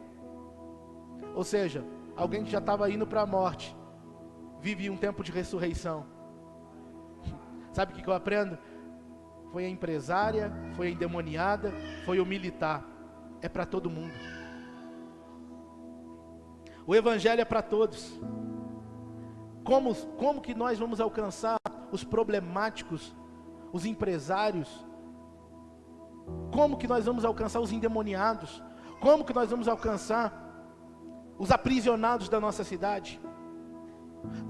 Ou seja, alguém que já estava indo para a morte, vive um tempo de ressurreição. Sabe o que eu aprendo? Foi a empresária, foi a endemoniada, foi o militar, é para todo mundo. O Evangelho é para todos. Como que nós vamos alcançar os problemáticos, os empresários? Como que nós vamos alcançar os endemoniados? Como que nós vamos alcançar os aprisionados da nossa cidade?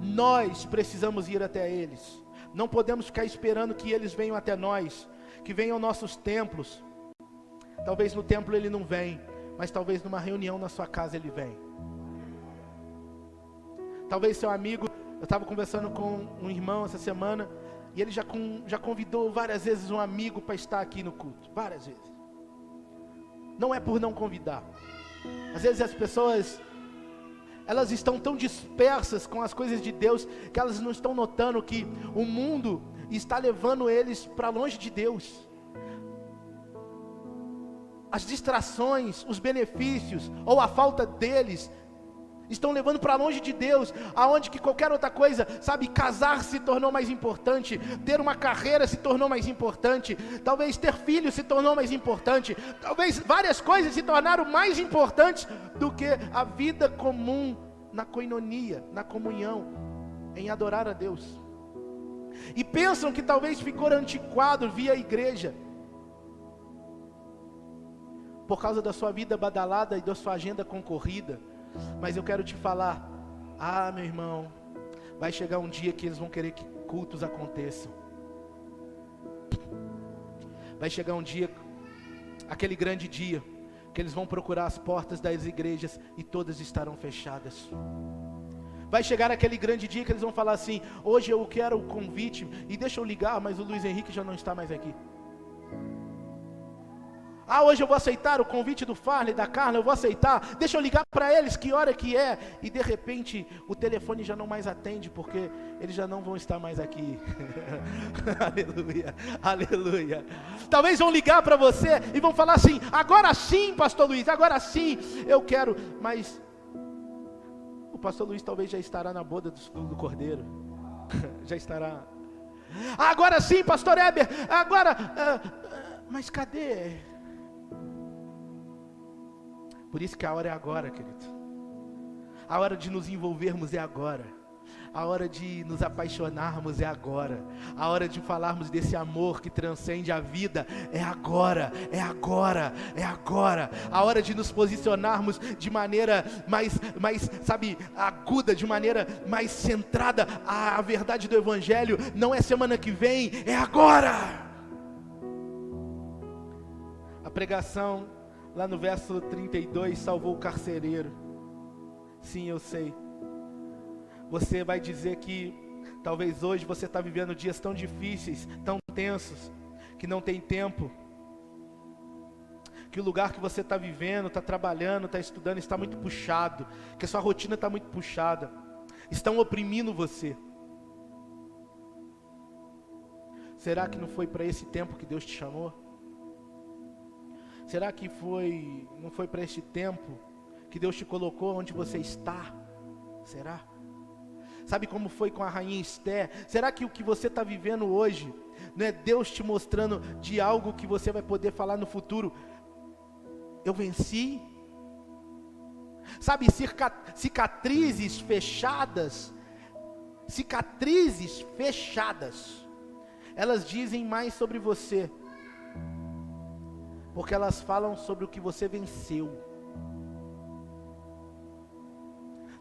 Nós precisamos ir até eles. Não podemos ficar esperando que eles venham até nós, que venham aos nossos templos. Talvez no templo ele não vem, mas talvez numa reunião na sua casa ele vem. Talvez seu amigo, eu estava conversando com um irmão essa semana, e ele já convidou várias vezes um amigo para estar aqui no culto, várias vezes. Não é por não convidar. Às vezes as pessoas, elas estão tão dispersas com as coisas de Deus, que elas não estão notando que o mundo está levando eles para longe de Deus. As distrações, os benefícios, ou a falta deles, estão levando para longe de Deus, aonde que qualquer outra coisa, sabe, casar se tornou mais importante, ter uma carreira se tornou mais importante, talvez ter filhos se tornou mais importante, talvez várias coisas se tornaram mais importantes do que a vida comum na koinonia, na comunhão, em adorar a Deus. E pensam que talvez ficou antiquado via igreja, por causa da sua vida badalada e da sua agenda concorrida. Mas eu quero te falar, meu irmão, vai chegar um dia que eles vão querer que cultos aconteçam. Vai chegar um dia, aquele grande dia, que eles vão procurar as portas das igrejas e todas estarão fechadas. Vai chegar aquele grande dia que eles vão falar assim, hoje eu quero o convite, e deixa eu ligar, mas o Luiz Henrique já não está mais aqui. Hoje eu vou aceitar o convite do Farley, da Carla, eu vou aceitar, deixa eu ligar para eles, que hora que é, e de repente o telefone já não mais atende, porque eles já não vão estar mais aqui. Aleluia, aleluia. Talvez vão ligar para você e vão falar assim, agora sim, pastor Luiz, agora sim, eu quero, mas o pastor Luiz talvez já estará na boda do Cordeiro, já estará, agora sim, pastor Heber, agora, mas cadê? Por isso que a hora é agora, querido. A hora de nos envolvermos é agora. A hora de nos apaixonarmos é agora. A hora de falarmos desse amor que transcende a vida é agora, é agora, é agora. A hora de nos posicionarmos de maneira mais, sabe, aguda, de maneira mais centrada à verdade do Evangelho. Não é semana que vem, é agora. A pregação, lá no verso 32, salvou o carcereiro. Sim, eu sei. Você vai dizer que talvez hoje você está vivendo dias tão difíceis, tão tensos, que não tem tempo. Que o lugar que você está vivendo, está trabalhando, está estudando, está muito puxado. Que a sua rotina está muito puxada. Estão oprimindo você. Será que não foi para esse tempo que Deus te chamou? Será que não foi para este tempo que Deus te colocou onde você está? Será? Sabe como foi com a rainha Esther? Será que o que você está vivendo hoje não é Deus te mostrando de algo que você vai poder falar no futuro? Eu venci. Sabe, cicatrizes fechadas, elas dizem mais sobre você, porque elas falam sobre o que você venceu.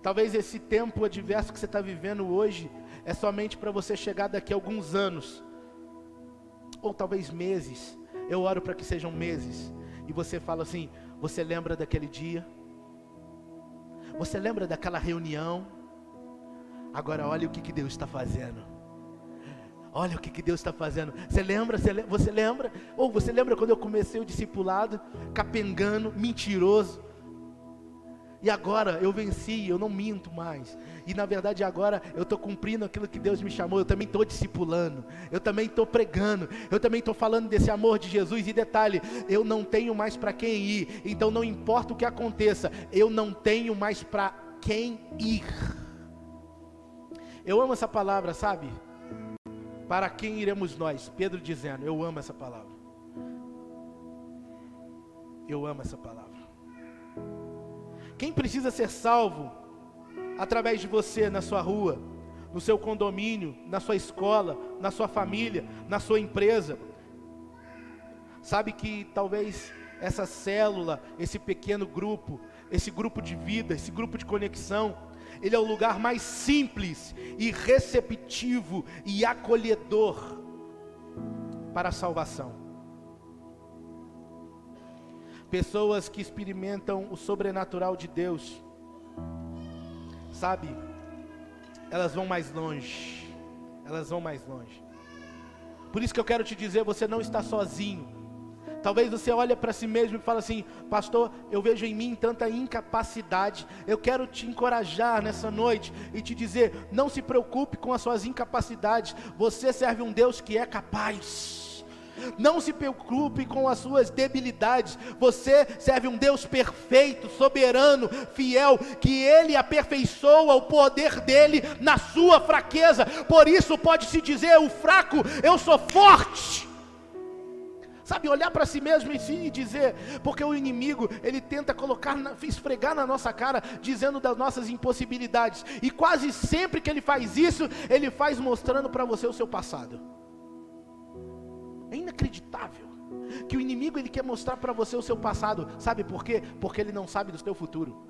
Talvez esse tempo adverso que você está vivendo hoje é somente para você chegar daqui a alguns anos, ou talvez meses. Eu oro para que sejam meses. E você fala assim: você lembra daquele dia? Você lembra daquela reunião? Agora olha o que Deus está fazendo. Olha o que Deus está fazendo. Você lembra? Você lembra? Ou você lembra quando eu comecei o discipulado, capengano, mentiroso? E agora eu venci, eu não minto mais. E na verdade agora eu estou cumprindo aquilo que Deus me chamou. Eu também estou discipulando, eu também estou pregando, eu também estou falando desse amor de Jesus. E detalhe, eu não tenho mais para quem ir. Então não importa o que aconteça, eu não tenho mais para quem ir. Eu amo essa palavra, sabe? Para quem iremos nós? Pedro dizendo, eu amo essa palavra. Eu amo essa palavra. Quem precisa ser salvo através de você na sua rua, no seu condomínio, na sua escola, na sua família, na sua empresa? Sabe que talvez essa célula, esse pequeno grupo, esse grupo de vida, esse grupo de conexão, ele é o lugar mais simples e receptivo e acolhedor para a salvação. Pessoas que experimentam o sobrenatural de Deus, sabe, elas vão mais longe, elas vão mais longe. Por isso que eu quero te dizer, você não está sozinho. Talvez você olhe para si mesmo e fale assim: pastor, eu vejo em mim tanta incapacidade. Eu quero te encorajar nessa noite e te dizer, não se preocupe com as suas incapacidades. Você serve um Deus que é capaz. Não se preocupe com as suas debilidades. Você serve um Deus perfeito, soberano, fiel, que Ele aperfeiçoa o poder dEle na sua fraqueza. Por isso pode-se dizer, o fraco, eu sou forte. Sabe, olhar para si mesmo e dizer, porque o inimigo, ele tenta esfregar na nossa cara, dizendo das nossas impossibilidades. E quase sempre que ele faz isso, ele faz mostrando para você o seu passado. É inacreditável que o inimigo ele quer mostrar para você o seu passado. Sabe por quê? Porque ele não sabe do seu futuro.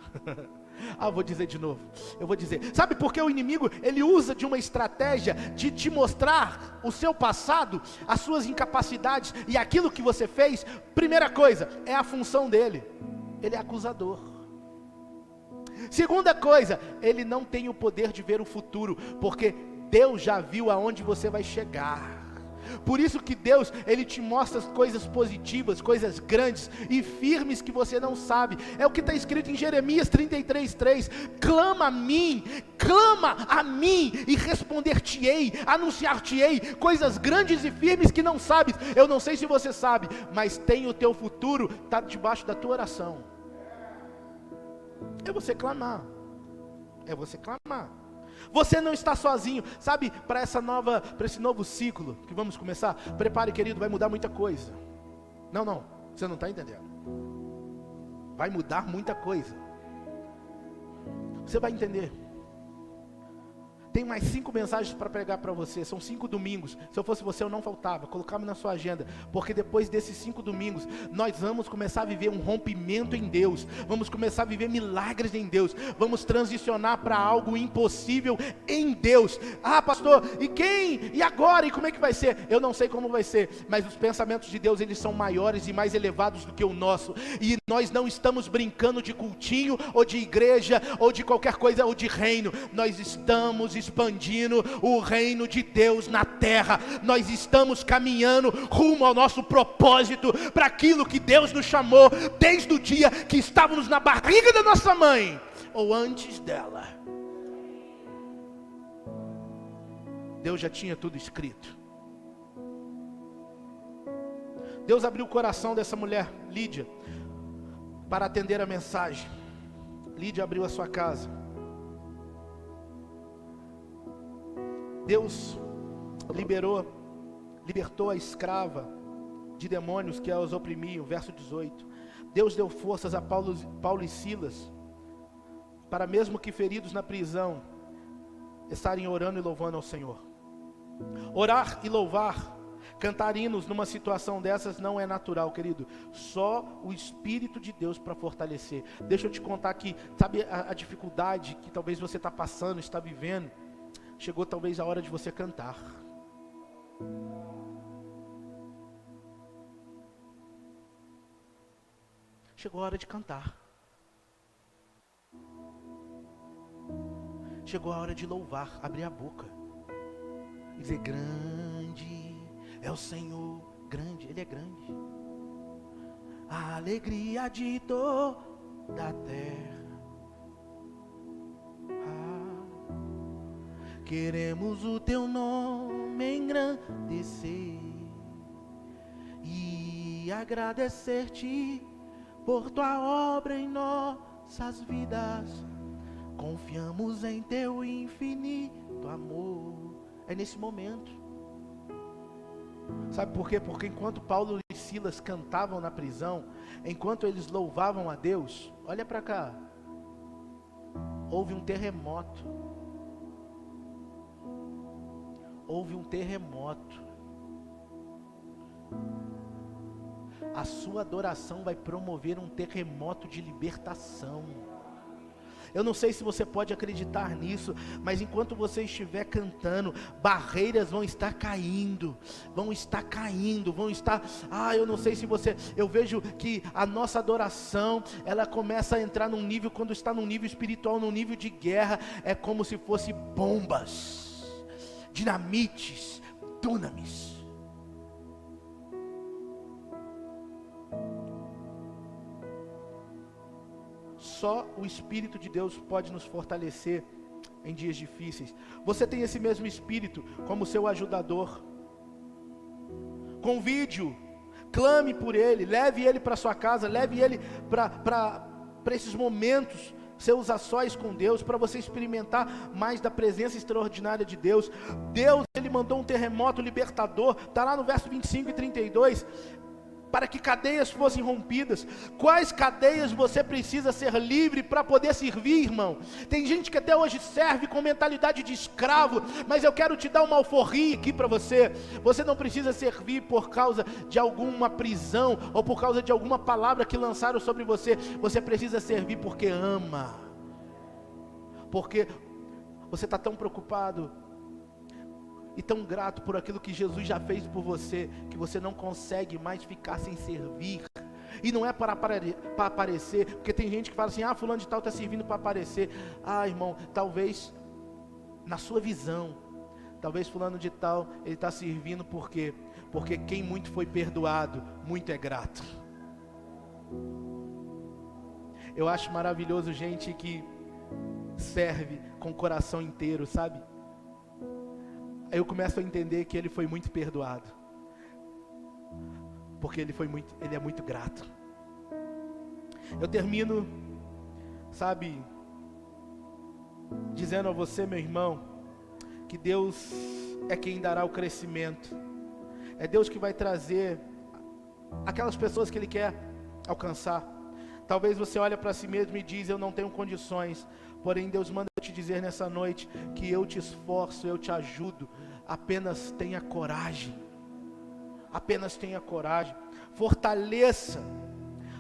Eu vou dizer de novo. Eu vou dizer. Sabe por que o inimigo ele usa de uma estratégia de te mostrar o seu passado, as suas incapacidades e aquilo que você fez? Primeira coisa, é a função dele. Ele é acusador. Segunda coisa, ele não tem o poder de ver o futuro, porque Deus já viu aonde você vai chegar. Por isso que Deus, Ele te mostra as coisas positivas, coisas grandes e firmes que você não sabe. É o que está escrito em Jeremias 33:3. Clama a mim e responder-te-ei, anunciar-te-ei coisas grandes e firmes que não sabes. Eu não sei se você sabe, mas tem o teu futuro, está debaixo da tua oração. É você clamar. É você clamar. Você não está sozinho, sabe, para esse novo ciclo que vamos começar. Prepare, querido, vai mudar muita coisa. Não, você não está entendendo. Vai mudar muita coisa. Você vai entender. Tem mais 5 mensagens para pregar para você, são 5 domingos. Se eu fosse você, eu não faltava, colocava na sua agenda, porque depois desses 5 domingos, nós vamos começar a viver um rompimento em Deus, vamos começar a viver milagres em Deus, vamos transicionar para algo impossível em Deus. Ah, pastor, e quem? E agora? E como é que vai ser? Eu não sei como vai ser, mas os pensamentos de Deus, eles são maiores e mais elevados do que o nosso, e nós não estamos brincando de cultinho, ou de igreja, ou de qualquer coisa, ou de reino. Nós estamos expandindo o reino de Deus na terra. Nós estamos caminhando rumo ao nosso propósito, para aquilo que Deus nos chamou desde o dia que estávamos na barriga da nossa mãe, ou antes dela. Deus já tinha tudo escrito. Deus abriu o coração dessa mulher, Lídia, para atender a mensagem. Lídia abriu a sua casa. Deus libertou a escrava de demônios que os oprimiam, verso 18. Deus deu forças a Paulo e Silas, para mesmo que feridos na prisão, estarem orando e louvando ao Senhor. Orar e louvar, cantar hinos numa situação dessas não é natural, querido. Só o Espírito de Deus para fortalecer. Deixa eu te contar aqui, sabe a dificuldade que talvez você está passando, está vivendo? Chegou talvez a hora de você cantar. Chegou a hora de cantar. Chegou a hora de louvar, abrir a boca e dizer: grande é o Senhor, grande, Ele é grande. A alegria de toda a terra. Queremos o teu nome engrandecer e agradecer-te por tua obra em nossas vidas. Confiamos em teu infinito amor. É nesse momento. Sabe por quê? Porque enquanto Paulo e Silas cantavam na prisão, enquanto eles louvavam a Deus, olha para cá, houve um terremoto. Houve um terremoto. A sua adoração vai promover um terremoto de libertação. Eu não sei se você pode acreditar nisso, mas enquanto você estiver cantando, barreiras vão estar caindo, vão estar, eu não sei se você, eu vejo que a nossa adoração, ela começa a entrar num nível, quando está num nível espiritual, num nível de guerra, é como se fosse bombas, dinamites, dunamis. Só o Espírito de Deus pode nos fortalecer em dias difíceis. Você tem esse mesmo Espírito como seu ajudador. Convide-o, clame por ele, leve ele para sua casa, leve ele para esses momentos seus a sós com Deus, para você experimentar mais da presença extraordinária de Deus. Deus, Ele mandou um terremoto libertador, está lá no verso 25 e 32, para que cadeias fossem rompidas. Quais cadeias você precisa ser livre para poder servir, irmão? Tem gente que até hoje serve com mentalidade de escravo, mas eu quero te dar uma alforria aqui para você. Você não precisa servir por causa de alguma prisão, ou por causa de alguma palavra que lançaram sobre você. Você precisa servir porque ama, porque você está tão preocupado e tão grato por aquilo que Jesus já fez por você, que você não consegue mais ficar sem servir. E não é para aparecer, porque tem gente que fala assim: ah, fulano de tal está servindo para aparecer. Ah, irmão, talvez na sua visão, talvez fulano de tal, ele está servindo porque quem muito foi perdoado, muito é grato. Eu acho maravilhoso gente que serve com o coração inteiro, sabe? Aí eu começo a entender que ele foi muito perdoado, porque ele é muito grato. Eu termino, sabe, dizendo a você, meu irmão, que Deus é quem dará o crescimento. É Deus que vai trazer aquelas pessoas que Ele quer alcançar. Talvez você olhe para si mesmo e diz: eu não tenho condições. Porém Deus manda te te dizer nessa noite que eu te esforço, eu te ajudo. Apenas tenha coragem. Apenas tenha coragem. Fortaleça.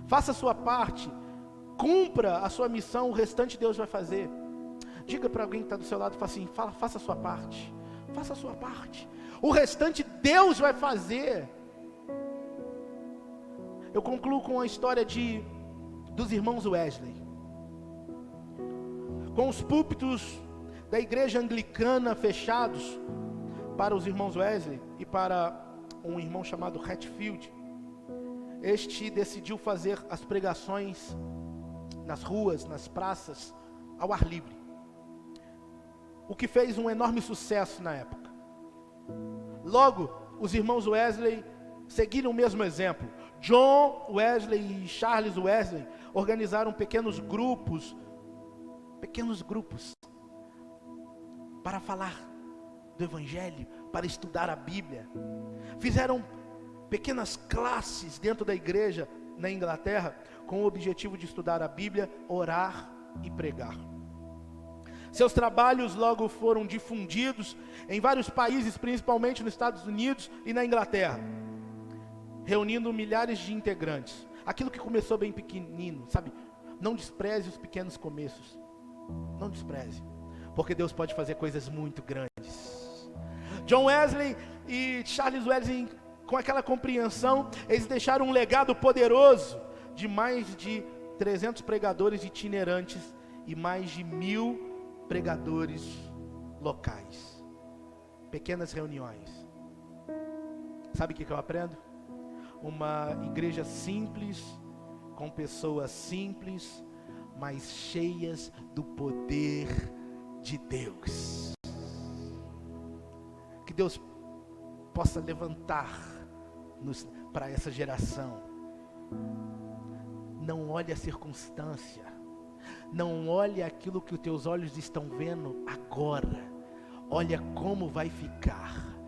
Faça a sua parte. Cumpra a sua missão, o restante Deus vai fazer. Diga para alguém que está do seu lado, fala assim, faça a sua parte. Faça a sua parte. O restante Deus vai fazer. Eu concluo com a história dos irmãos Wesley. Com os púlpitos da igreja anglicana fechados para os irmãos Wesley e para um irmão chamado Hatfield, este decidiu fazer as pregações nas ruas, nas praças, ao ar livre, o que fez um enorme sucesso na época. Logo, os irmãos Wesley seguiram o mesmo exemplo. John Wesley e Charles Wesley organizaram pequenos grupos para falar do Evangelho, para estudar a Bíblia. Fizeram pequenas classes dentro da igreja na Inglaterra, com o objetivo de estudar a Bíblia, orar e pregar. Seus trabalhos logo foram difundidos em vários países, principalmente nos Estados Unidos e na Inglaterra, reunindo milhares de integrantes. Aquilo que começou bem pequenino, sabe? Não despreze os pequenos começos. Não despreze, porque Deus pode fazer coisas muito grandes. John Wesley e Charles Wesley, com aquela compreensão, eles deixaram um legado poderoso de mais de 300 pregadores itinerantes e mais de 1000 pregadores locais. Pequenas reuniões. Sabe o que eu aprendo? Uma igreja simples, com pessoas simples, mas cheias do poder de Deus. Que Deus possa levantar-nos para essa geração. Não olhe a circunstância, não olhe aquilo que os teus olhos estão vendo agora, olha como vai ficar.